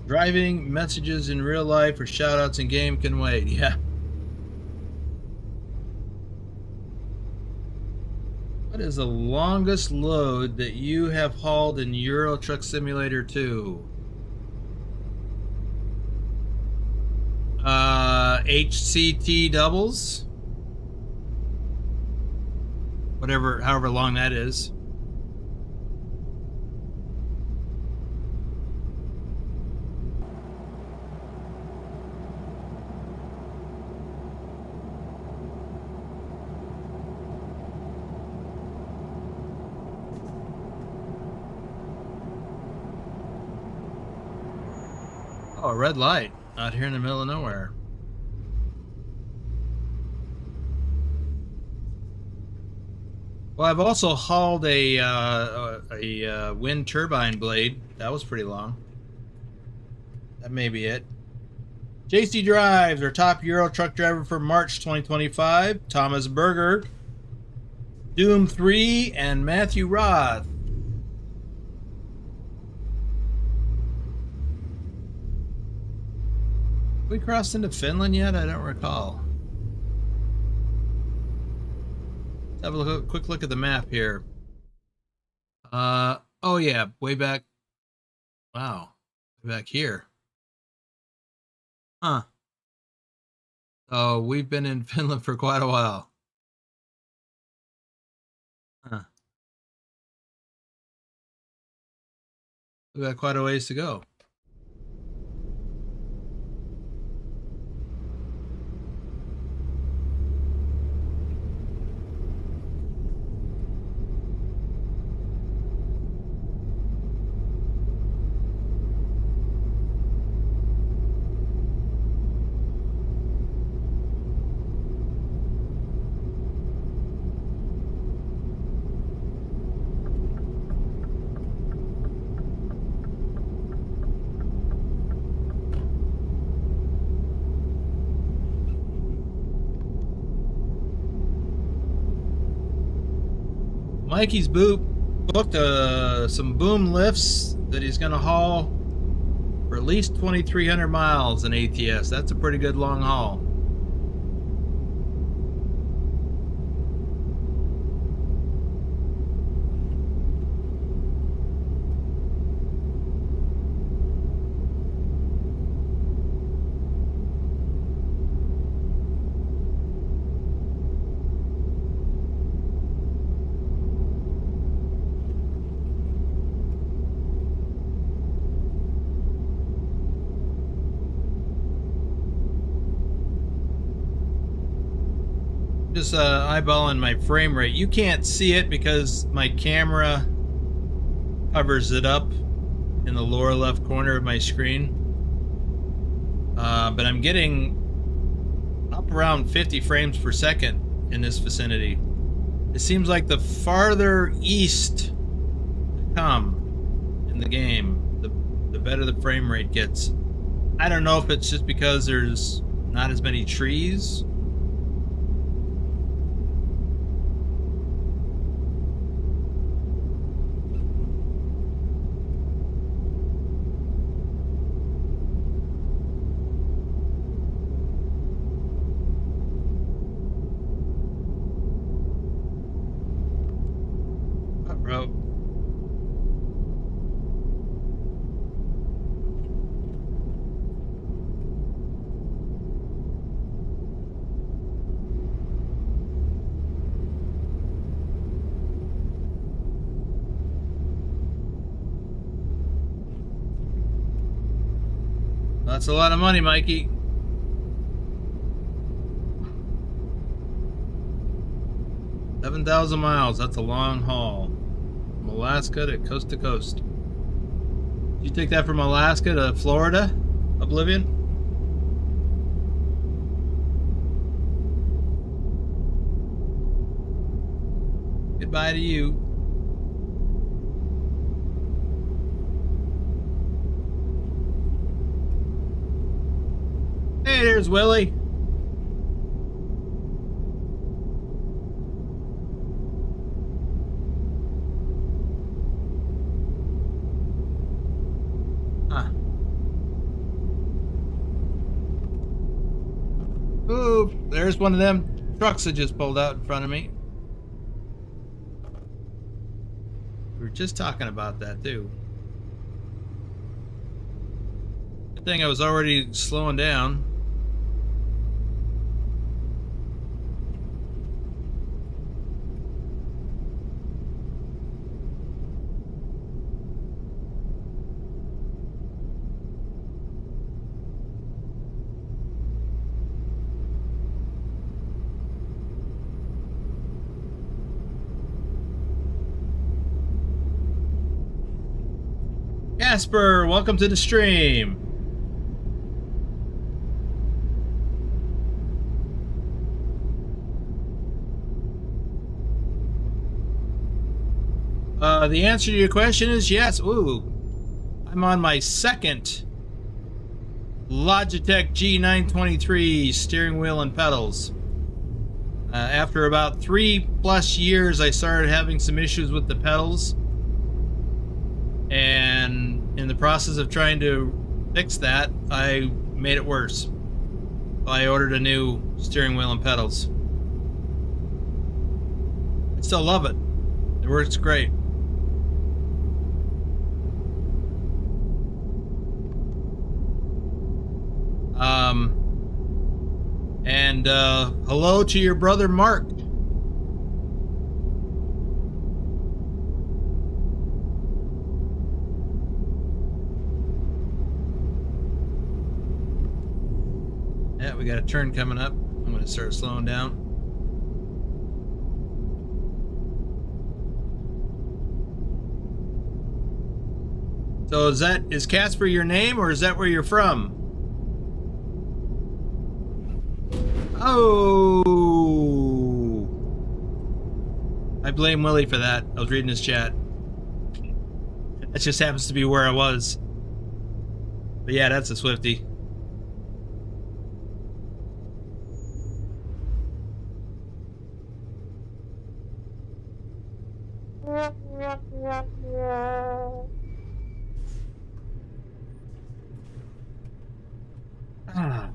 Driving messages in real life or shoutouts in game can wait. Yeah. What is the longest load that you have hauled in Euro Truck Simulator 2? HCT doubles. Whatever, however long that is. Oh, a red light out here in the middle of nowhere. Well, I've also hauled a wind turbine blade. That was pretty long. That may be it. JC Drives, our top Euro truck driver for March 2025. Thomas Berger, Doom 3, and Matthew Roth. We crossed into Finland yet? I don't recall. Let's have a quick look at the map here. Oh yeah, way back. Wow, way back here. Huh. Oh, we've been in Finland for quite a while. Huh. We've got quite a ways to go. Mikey's booked some boom lifts that he's going to haul for at least 2,300 miles in ATS. That's a pretty good long haul. Just eyeballing my frame rate. You can't see it because my camera covers it up in the lower left corner of my screen. But I'm getting up around 50 frames per second in this vicinity. It seems like the farther east to come in the game, the better the frame rate gets. I don't know if it's just because there's not as many trees. That's a lot of money, Mikey. $7,000 miles. That's a long haul. From Alaska to coast to coast. Did you take that from Alaska to Florida? Oblivion? Goodbye to you. Hey, there's Willie. Ooh, there's one of them trucks that just pulled out in front of me. We were just talking about that too. Good thing I was already slowing down. Casper, welcome to the stream. The answer to your question is yes. Ooh, I'm on my second Logitech G923 steering wheel and pedals. After about 3+ years, I started having some issues with the pedals. And in the process of trying to fix that, I made it worse. I ordered a new steering wheel and pedals. I still love it. It works great. And hello to your brother Mark. Yeah, we got a turn coming up. I'm going to start slowing down. So is Casper your name, or is that where you're from? Oh, I blame Willie for that. I was reading his chat. That just happens to be where I was. But yeah, that's a Swiftie. Ah.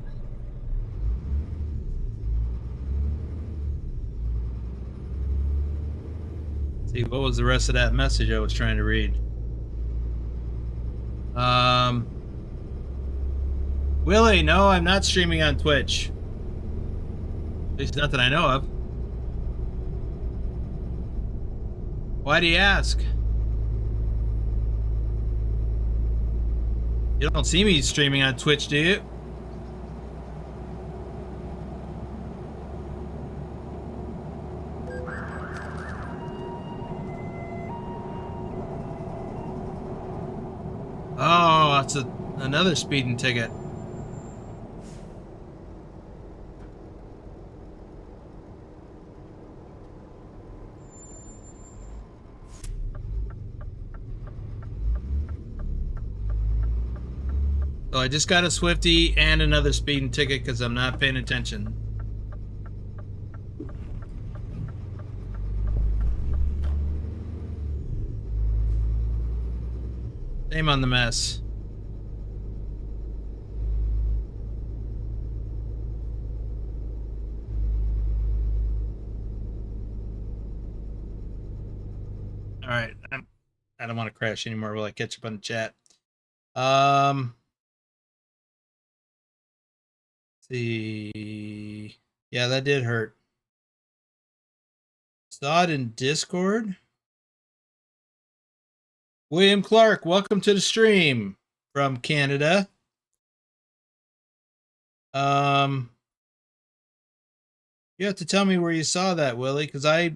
See, what was the rest of that message I was trying to read? Willie, no, I'm not streaming on Twitch. At least not that I know of. Why do you ask? You don't see me streaming on Twitch, do you? Oh, that's another speeding ticket. So I just got a Swiftie and another speeding ticket because I'm not paying attention. Shame on the mess. All right, I don't want to crash anymore while I catch up on the chat. See, yeah, that did hurt. Saw it in Discord. William Clark, welcome to the stream from Canada. You have to tell me where you saw that, Willie, because I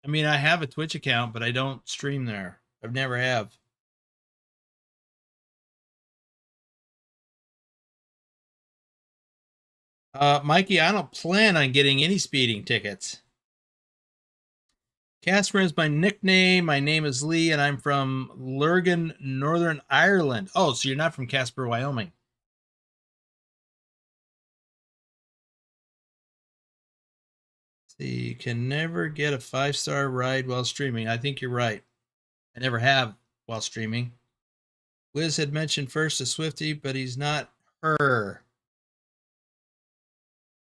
mean, I have a Twitch account, but I don't stream there. I've never have. Mikey, I don't plan on getting any speeding tickets. Casper is my nickname. My name is Lee, and I'm from Lurgan, Northern Ireland. Oh, so you're not from Casper, Wyoming. See, you can never get a 5-star ride while streaming. I think you're right. I never have while streaming. Wiz had mentioned first a Swifty, but he's not her.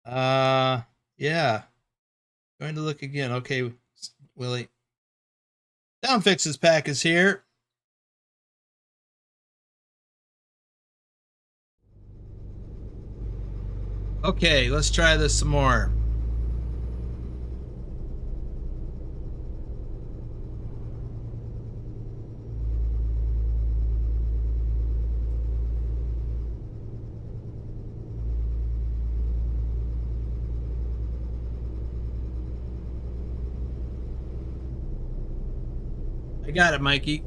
Yeah. Going to look again. Okay, Willie. Downfix's pack is here. Okay, let's try this some more. I got it, Mikey.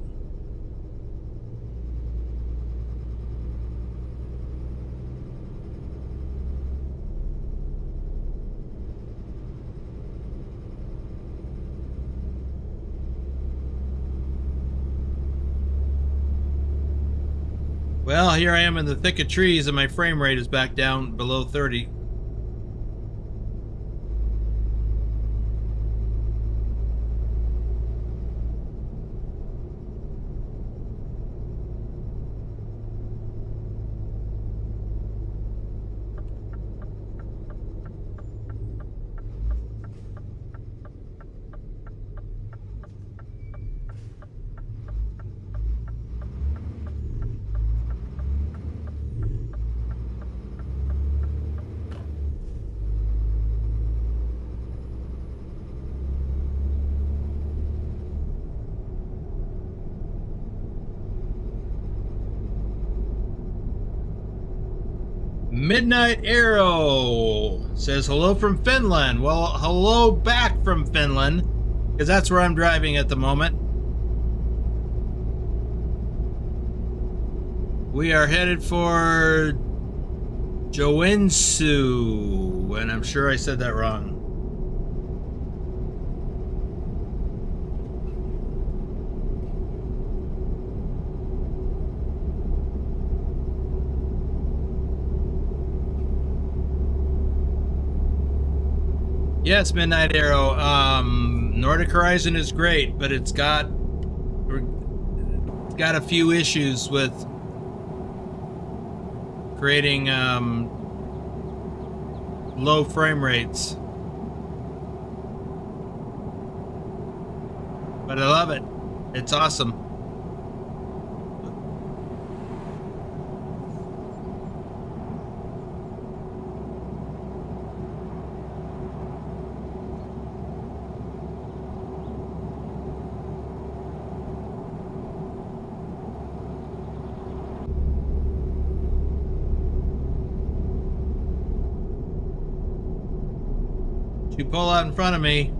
Well, here I am in the thick of trees and my frame rate is back down below 30. Midnight Arrow says hello from Finland. Well, hello back from Finland, because that's where I'm driving at the moment. We are headed for Joensuu, and I'm sure I said that wrong. Yes, Midnight Arrow. Nordic Horizon is great, but it's got a few issues with creating low frame rates. But I love it. It's awesome. You pull out in front of me.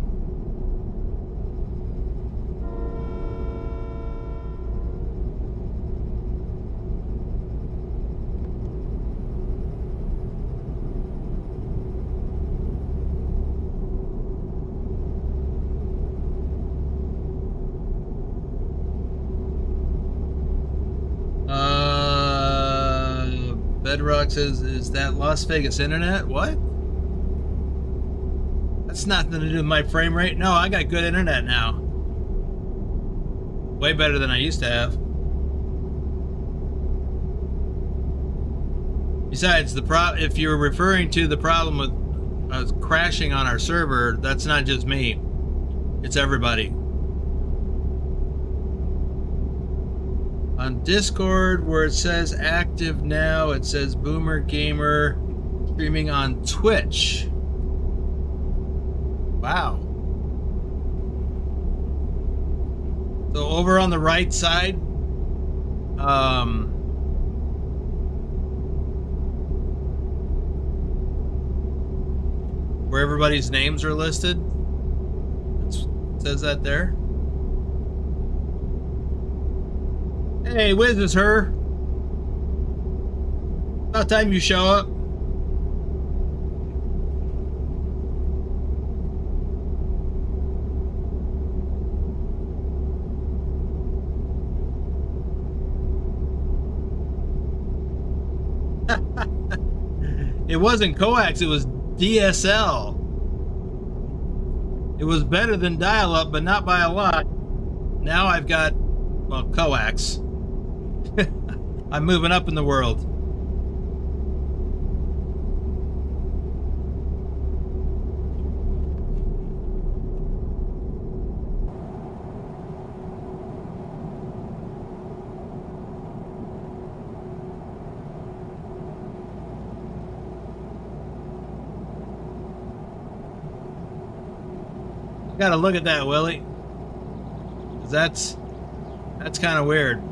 Bedrock says, is that Las Vegas internet? What? That's nothing to do with my frame rate. No, I got good internet now. Way better than I used to have. Besides, if you're referring to the problem with crashing on our server, that's not just me. It's everybody. On Discord, where it says active now, it says Boomer Gamer streaming on Twitch. Wow. So over on the right side, where everybody's names are listed. It says that there. Hey, Wiz is her. About time you show up. It wasn't coax, it was DSL. It was better than dial-up, but not by a lot. Now I've got, well, coax. I'm moving up in the world. Gotta look at that, Willie. That's kind of weird.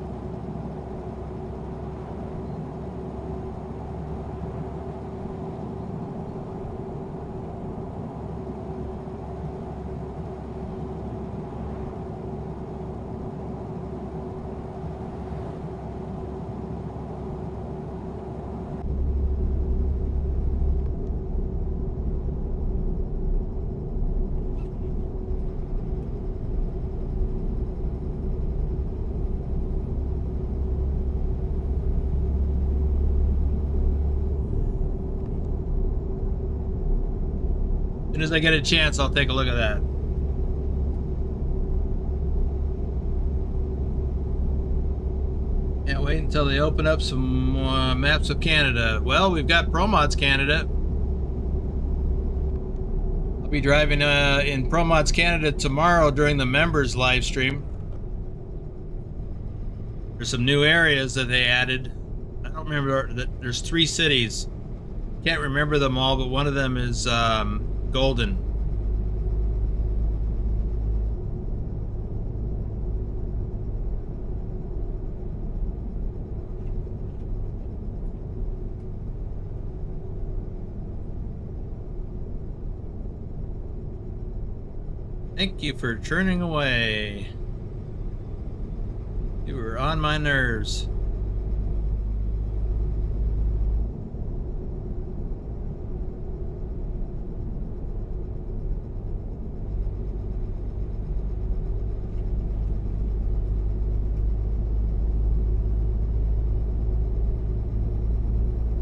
As soon as I get a chance, I'll take a look at that. Can't wait until they open up some maps of Canada. Well, we've got ProMods Canada. I'll be driving in ProMods Canada tomorrow during the members live stream. There's some new areas that they added. I don't remember that there's 3 cities. Can't remember them all, but one of them is Golden. Thank you for churning away. You were on my nerves.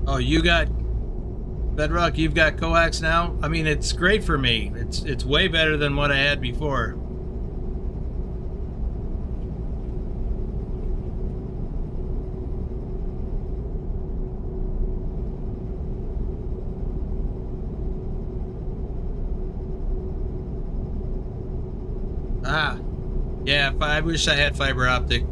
Oh, you got Bedrock, you've got coax now? I mean, it's great for me. It's way better than what I had before. Ah, yeah, I wish I had fiber optic.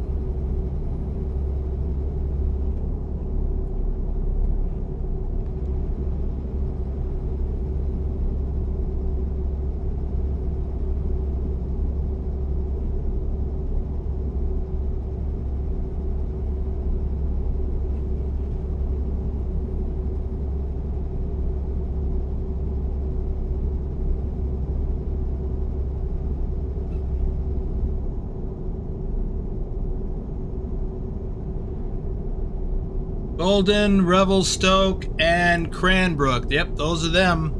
Golden, Revelstoke, and Cranbrook. Yep, those are them.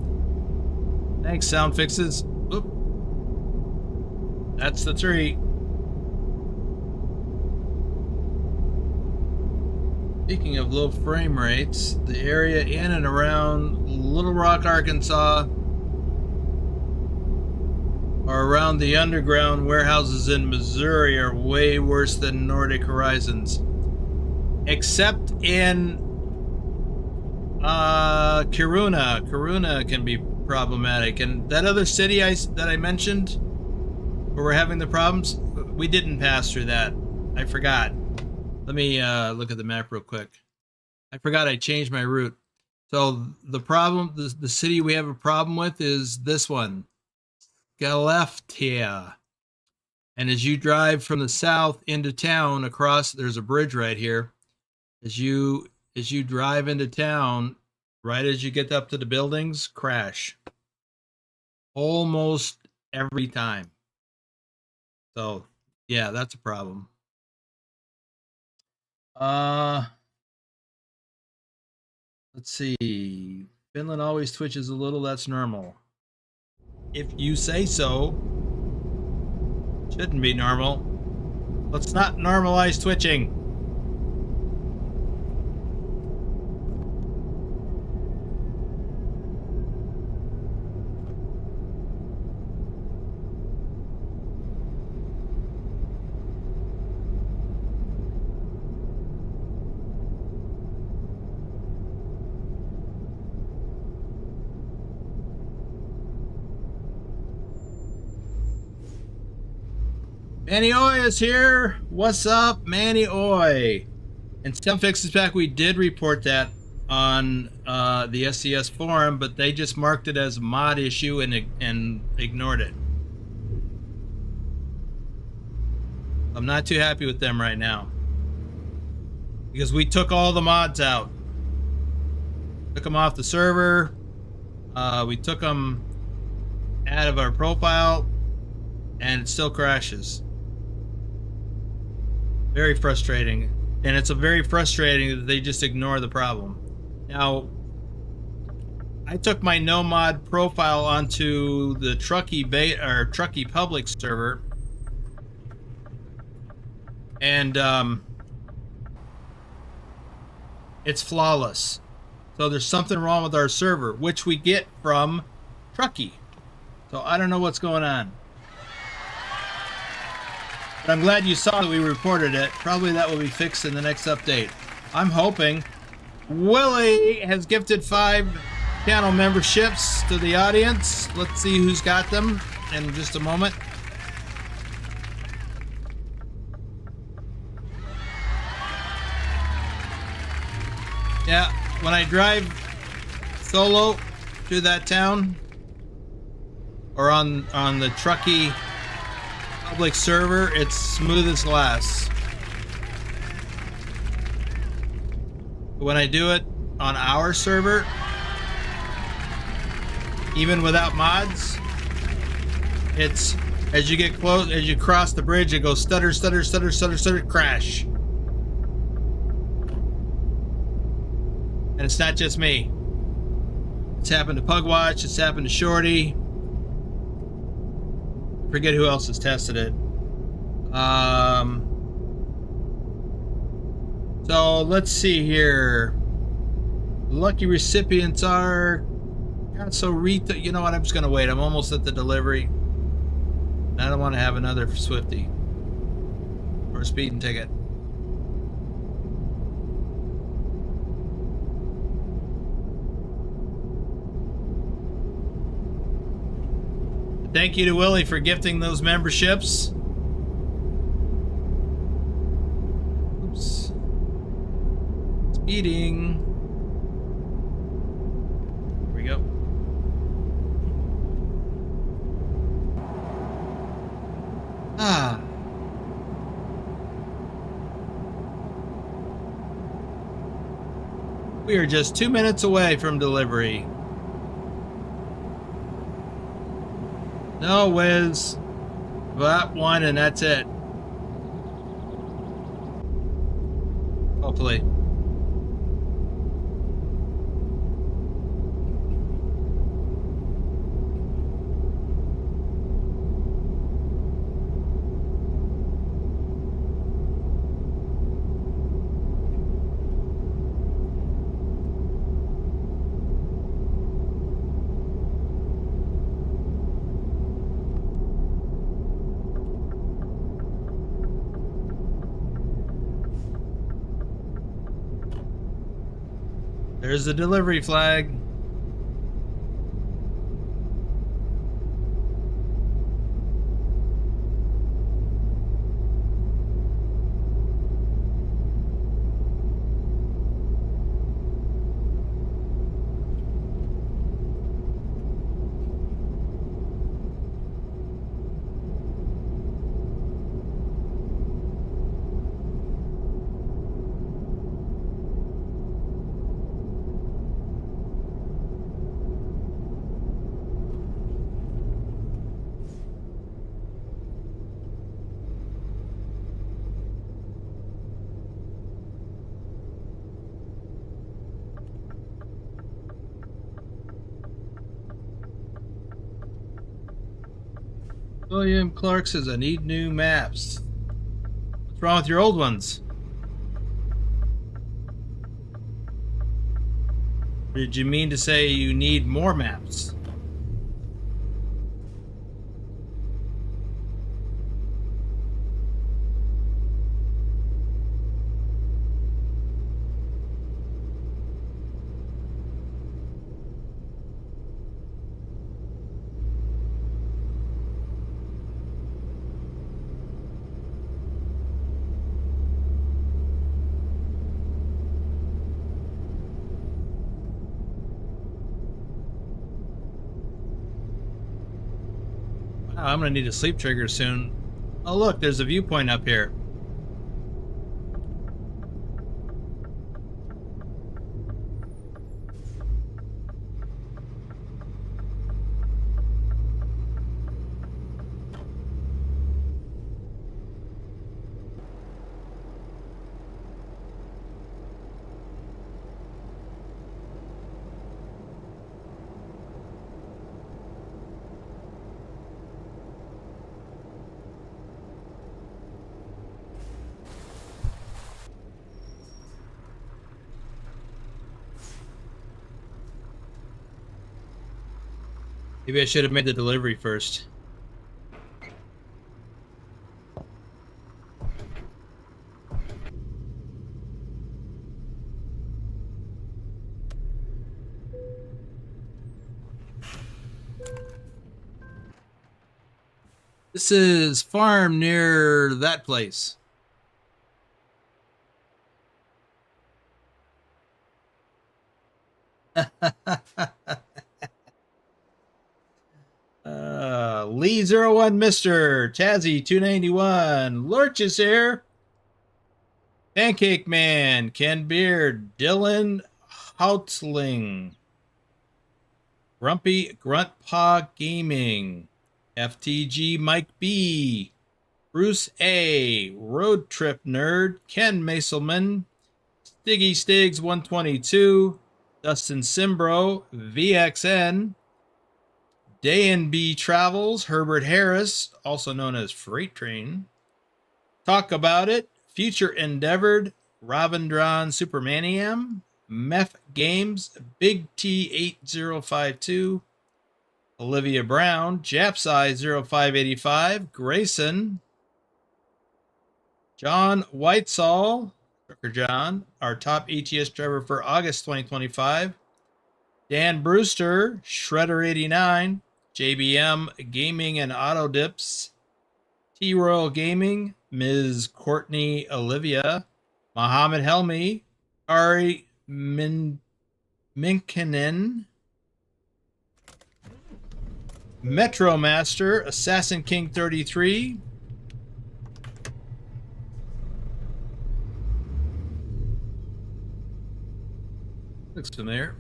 Thanks, Sound Fixes. Oop. That's the 3. Speaking of low frame rates, the area in and around Little Rock, Arkansas, or around the underground warehouses in Missouri are way worse than Nordic Horizons. Except in Kiruna. Kiruna can be problematic. And that other city that I mentioned, where we're having the problems, we didn't pass through that. I forgot. Let me look at the map real quick. I forgot I changed my route. So the problem, the city we have a problem with is this one, Skellefteå. And as you drive from the south into town across, there's a bridge right here. As you drive into town, right as you get up to the buildings, crash. almost every time. So yeah, that's a problem. Let's see. Finland always twitches a little. That's normal. If you say so. Shouldn't be normal. Let's not normalize twitching. Manny Oi is here. What's up, Manny Oi? And StemFix is back. We did report that on the SCS forum, but they just marked it as a mod issue and ignored it. I'm not too happy with them right now because we took all the mods out. Took them off the server. We took them out of our profile, and it still crashes. Very frustrating. And it's a very frustrating that they just ignore the problem. Now, I took my no mod profile onto the Trucky or Trucky public server, and it's flawless. So there's something wrong with our server, which we get from Trucky. So I don't know what's going on. But I'm glad you saw that we reported it. Probably that will be fixed in the next update. I'm hoping. Willie has gifted 5 channel memberships to the audience. Let's see who's got them in just a moment. Yeah, when I drive solo through that town or on the Trucky public server, it's smooth as glass. When I do it on our server, even without mods, it's as you get close, as you cross the bridge, it goes stutter, stutter, stutter, stutter, stutter, crash. And it's not just me. It's happened to Pugwatch, it's happened to Shorty. Forget who else has tested it. So let's see here. Lucky recipients are not so you know what? I'm just gonna wait. I'm almost at the delivery. I don't want to have another Swifty or a speeding ticket. Thank you to Willie for gifting those memberships. Oops. Speeding. Here we go. Ah. We are just 2 minutes away from delivery. No, Wiz. That one, and that's it. Hopefully. There's the delivery flag. William Clark says, I need new maps. What's wrong with your old ones? Did you mean to say you need more maps? Wow, I'm gonna need a sleep trigger soon. Oh look, there's a viewpoint up here. Maybe I should have made the delivery first. This is farm near that place. Lee01 Mr. Tazzy 291. Lurch is here. Pancake Man, Ken Beard, Dylan Hautling, Grumpy Gruntpaw Gaming, FTG Mike B, Bruce A, Road Trip Nerd, Ken Maselman, Stiggy Stigs 122, Dustin Simbro, VXN, Day and B Travels, Herbert Harris, also known as Freight Train, Talk About It, Future Endeavored, Ravendron Supermaniam, Meth Games, Big T8052, Olivia Brown, Japsai 0585, Grayson, John Whitesall, Trucker John, our top ETS driver for August 2025, Dan Brewster, Shredder89, JBM Gaming and Auto Dips, T-Royal Gaming, Ms. Courtney Olivia, Mohammed Helmi, Ari Minkinen, Metro Master, Assassin King 33, looks familiar.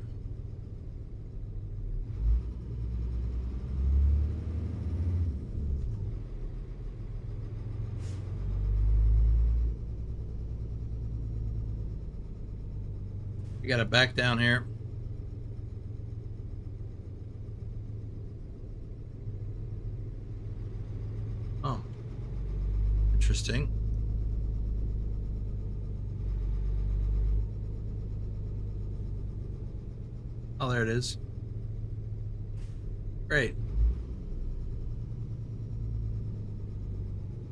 We got to back down here. Oh, interesting. Oh, there it is. Great.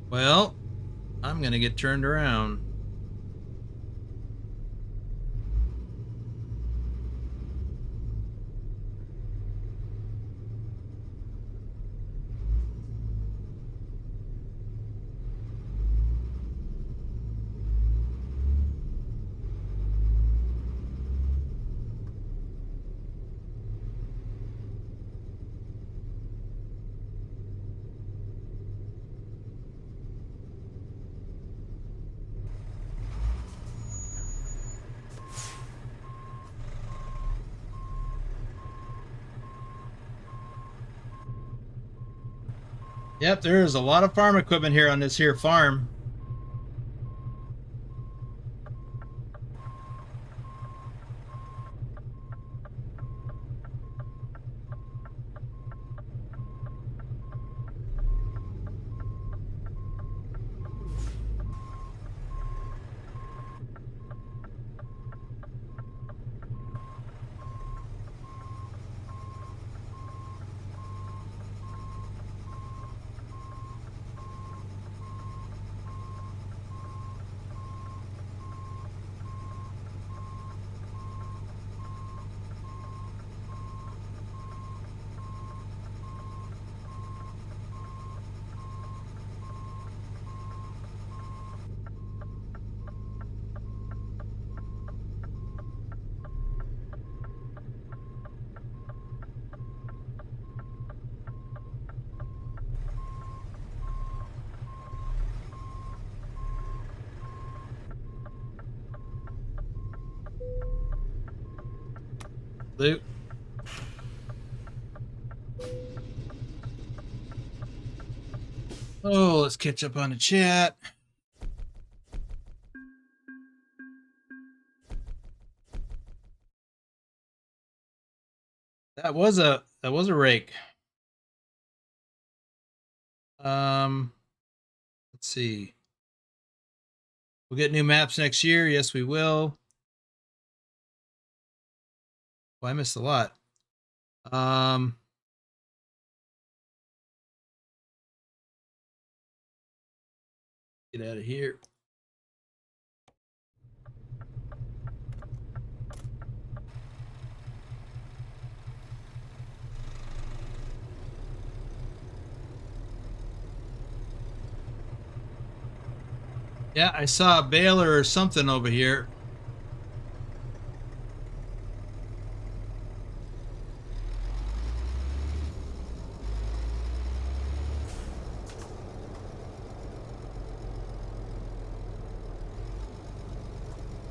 Well, I'm going to get turned around. Yep, there is a lot of farm equipment here on this here farm. Luke. Oh, let's catch up on the chat. That was a rake. Let's see. We'll get new maps next year. Yes, we will. Well, I missed a lot. Get out of here. Yeah, I saw a baler or something over here.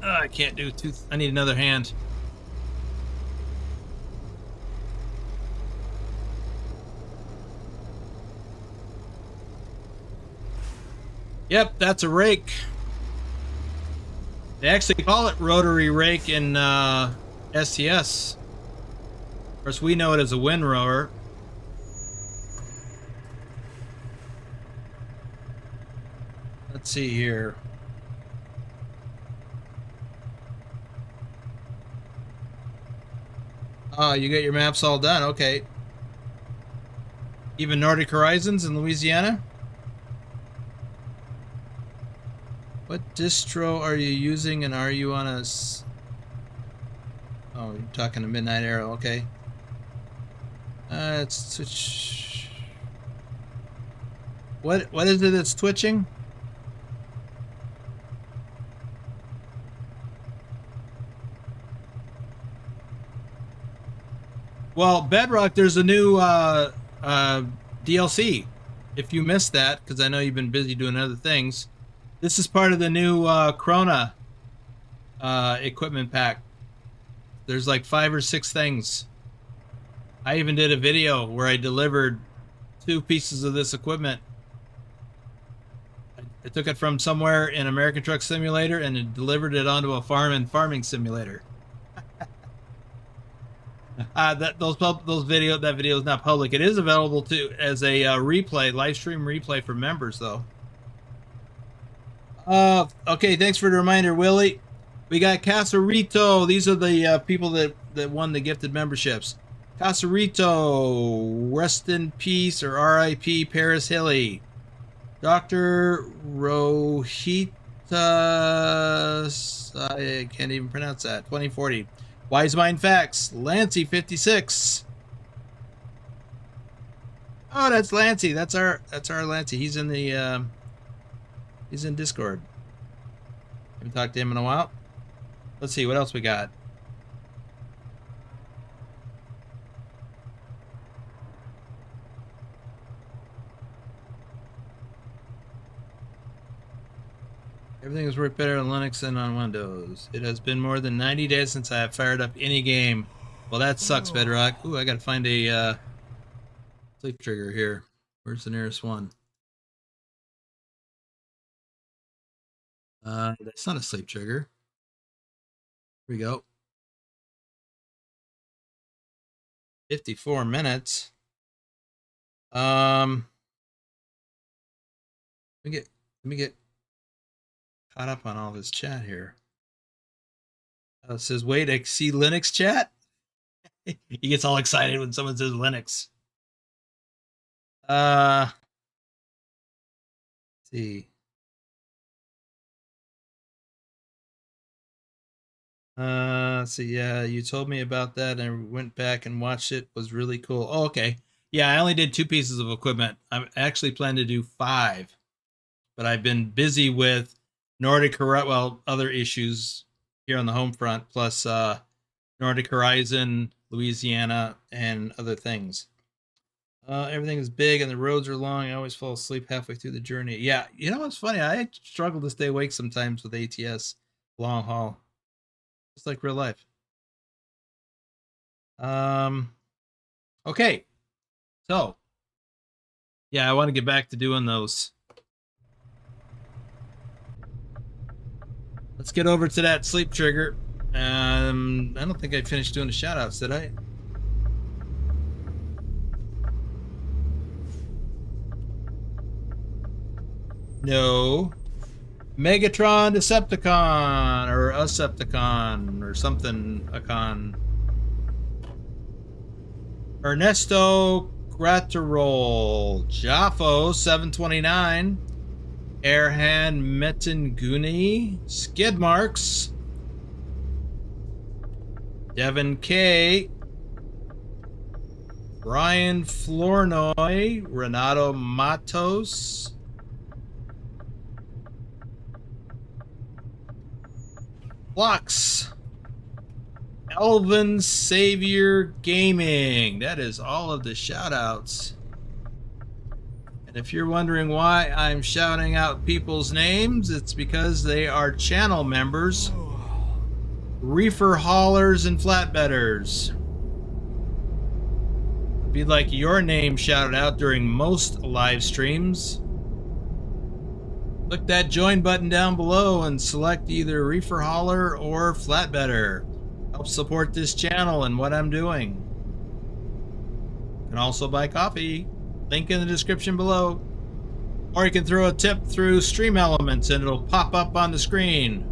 I can't do two. I need another hand. Yep, that's a rake. They actually call it rotary rake in STS. Of course, we know it as a windrower. Let's see here. Oh, you got your maps all done. Okay. Even Nordic Horizons in Louisiana? What distro are you using, and are you on a... Oh, you're talking to Midnight Arrow. Okay. It's twitch... What is it that's twitching? Well, Bedrock, there's a new DLC. If you missed that, because I know you've been busy doing other things, this is part of the new Krona equipment pack. There's like 5 or 6 things. I even did a video where I delivered 2 pieces of this equipment. I took it from somewhere in American Truck Simulator and delivered it onto a farm and farming simulator. That video is not public. It is available to as a replay, live stream replay for members, though. Okay, thanks for the reminder, Willie. We got Casarito. These are the people that won the gifted memberships. Casarito, rest in peace, or R.I.P. Paris Hilly. Dr. Rohita, I can't even pronounce that. 2040. Wise Mind Facts, Lancy 56. Oh, that's Lancy. That's our Lancy. He's in the he's in Discord. Haven't talked to him in a while. Let's see what else we got. Everything is work better on Linux than on Windows. It has been more than 90 days since I have fired up any game. Well, that sucks, Bedrock. Ooh, I gotta find a sleep trigger here. Where's the nearest one? That's not a sleep trigger. Here we go. 54 minutes. Let me get caught up on all this chat here. It says, wait, I see Linux chat? He gets all excited when someone says Linux. Let's see. So yeah, you told me about that and I went back and watched it. It was really cool. Oh, okay. Yeah, I only did 2 pieces of equipment. I actually plan to do 5, but I've been busy with other issues here on the home front, plus Nordic Horizon, Louisiana, and other things. Everything is big and the roads are long. I always fall asleep halfway through the journey. Yeah, you know what's funny? I struggle to stay awake sometimes with ATS long haul. It's like real life. Okay. So, yeah, I want to get back to doing those. Let's get over to that sleep trigger. I don't think I finished doing the shout-outs, did I? No. Megatron Decepticon, or Acepticon, or something, Acon. Ernesto Graterol, Jaffo 729, Airhand Metenguni, Skid Marks, Devin K, Brian Flournoy, Renato Matos, Flux, Elvin Savior Gaming. That is all of the shout outs. And if you're wondering why I'm shouting out people's names, it's because they are channel members, reefer haulers, and flatbedders. If you'd like your name shouted out during most live streams, click that join button down below and select either reefer hauler or flatbedder. Help support this channel and what I'm doing. You can also buy coffee. Link in the description below. Or you can throw a tip through Stream Elements and it'll pop up on the screen.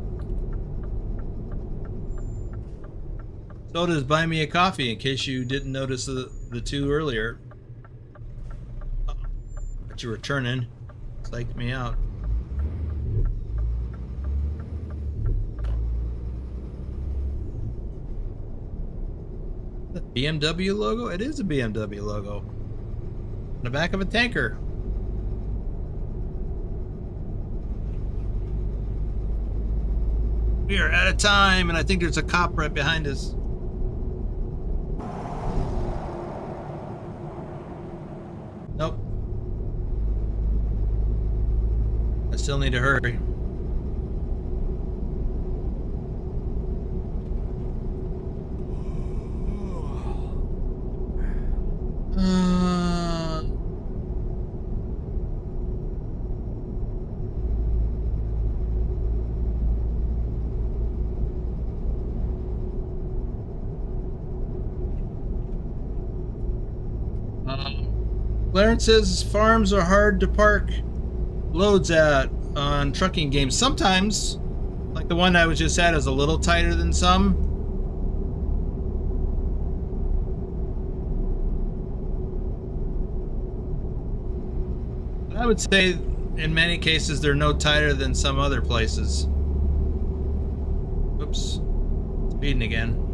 So does Buy Me a Coffee, in case you didn't notice the two earlier. Oh, but you were turning. Psyched me out. The BMW logo? It is a BMW logo. On the back of a tanker. We are out of time, and I think there's a cop right behind us. Nope. I still need to hurry. Clarence says farms are hard to park loads at on trucking games. Sometimes, like the one I was just at, is a little tighter than some. I would say in many cases they're no tighter than some other places. Oops, speeding again.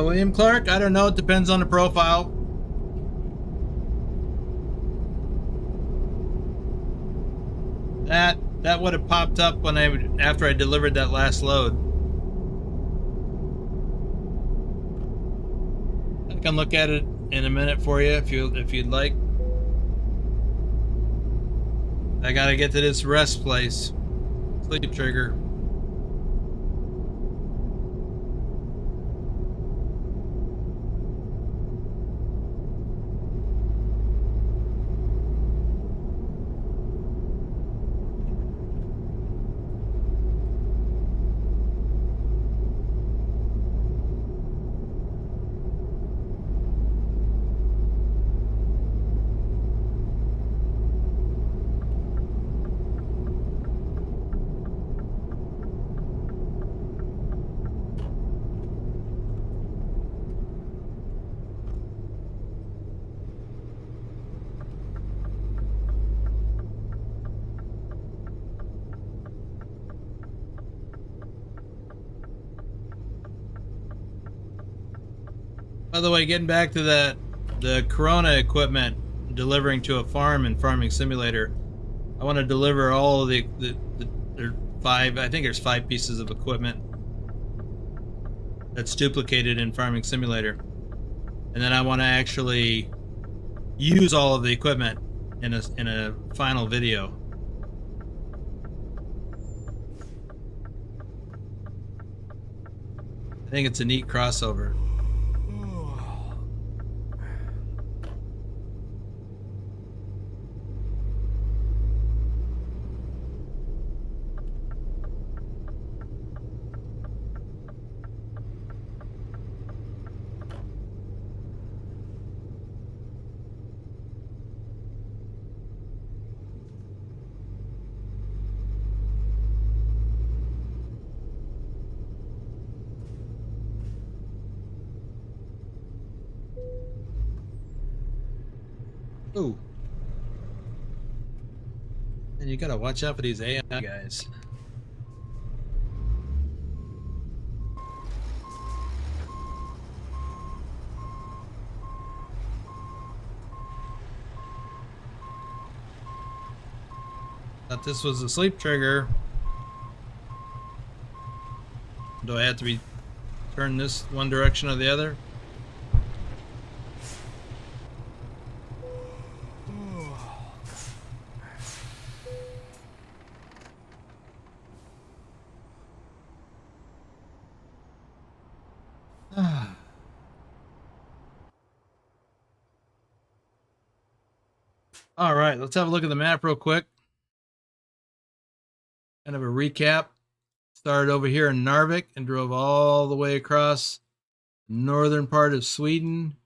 William Clark, I don't know. It depends on the profile. That would have popped up when after I delivered that last load. I can look at it in a minute for you if you'd like. I gotta get to this rest place. Sleep trigger. By the way, getting back to the Corona equipment delivering to a farm in Farming Simulator, I want to deliver all of the 5, I think there's 5 pieces of equipment that's duplicated in Farming Simulator. And then I want to actually use all of the equipment in a final video. I think it's a neat crossover. Ooh. And you gotta watch out for these AI guys. Thought this was a sleep trigger. Do I have to be turn this one direction or the other? All right, let's have a look at the map real quick. Kind of a recap. Started over here in Narvik and drove all the way across the northern part of Sweden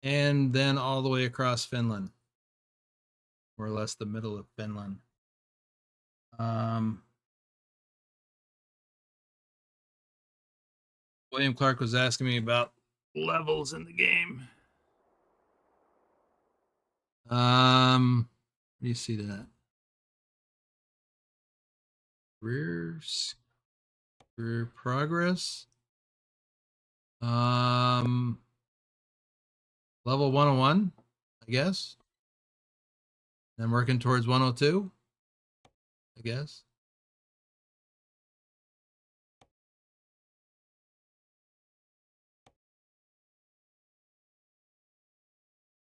and then all the way across Finland. More or less the middle of Finland. William Clark was asking me about levels in the game. Do you see that? Career progress. Level 101, I guess. I'm working towards 102, I guess.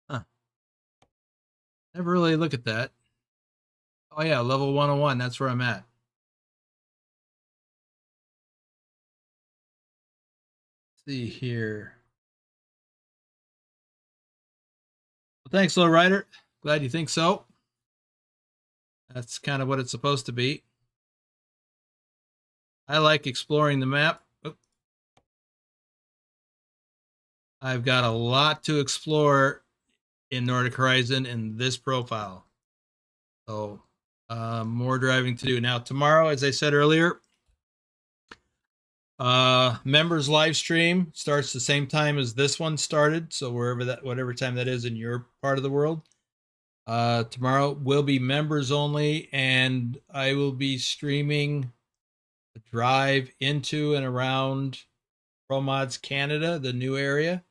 Huh. Never really look at that. Oh yeah, level 101, that's where I'm at. Let's see here. Well, thanks, Low Rider. Glad you think so. That's kind of what it's supposed to be. I like exploring the map. Oop. I've got a lot to explore in Nordic Horizon in this profile. So more driving to do. Now tomorrow, as I said earlier, members live stream starts the same time as this one started. So whatever time that is in your part of the world. Tomorrow will be members only, and I will be streaming a drive into and around ProMods Canada, the new area.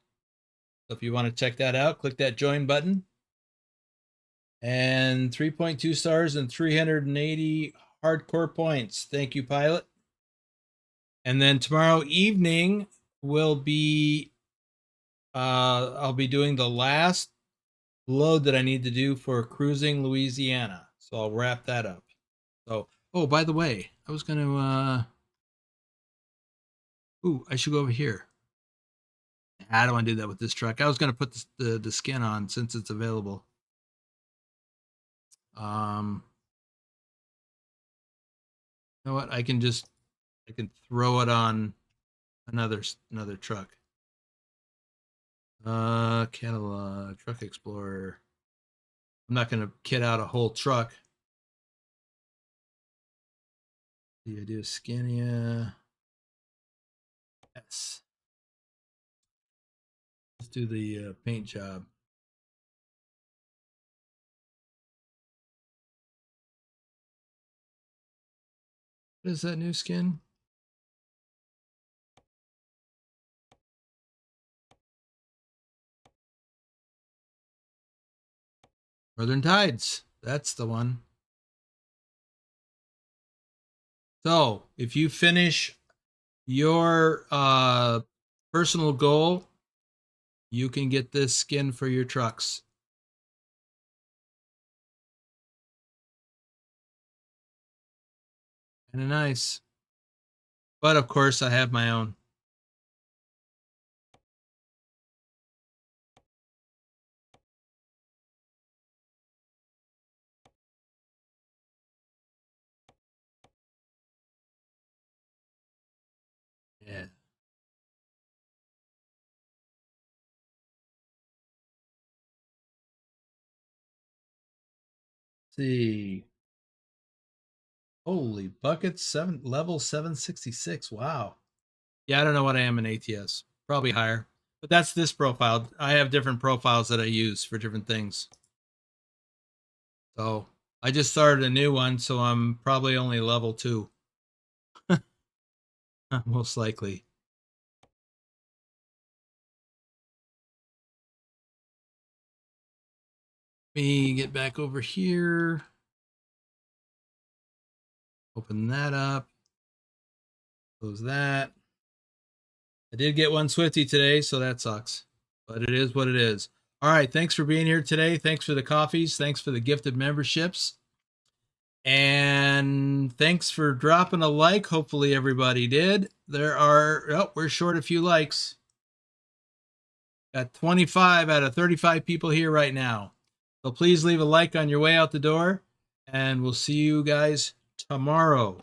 So if you want to check that out, click that join button. And 3.2 stars and 380 hardcore points. Thank you, Pilot. And then tomorrow evening will be I'll be doing the last load that I need to do for cruising Louisiana. So I'll wrap that up. So, oh, by the way, I was gonna I should go over here. I don't want to do that with this truck. I was gonna put the skin on since it's available. You know what? I can throw it on another truck. Catalog, Truck Explorer. I'm not gonna kit out a whole truck. The idea is Scania. Yes. Let's do the paint job. What is that new skin? Northern Tides. That's the one. So if you finish your personal goal, you can get this skin for your trucks. Kind of nice. But of course, I have my own. Yeah. Let's see. Holy buckets, level 766. Wow. Yeah, I don't know what I am in ATS. Probably higher. But that's this profile. I have different profiles that I use for different things. So I just started a new one, so I'm probably only level 2. Most likely. Let me get back over here. Open that up. Close that. I did get one Swifty today, so that sucks. But it is what it is. All right. Thanks for being here today. Thanks for the coffees. Thanks for the gifted memberships. And thanks for dropping a like. Hopefully everybody did. We're short a few likes. Got 25 out of 35 people here right now. So please leave a like on your way out the door. And we'll see you guys tomorrow.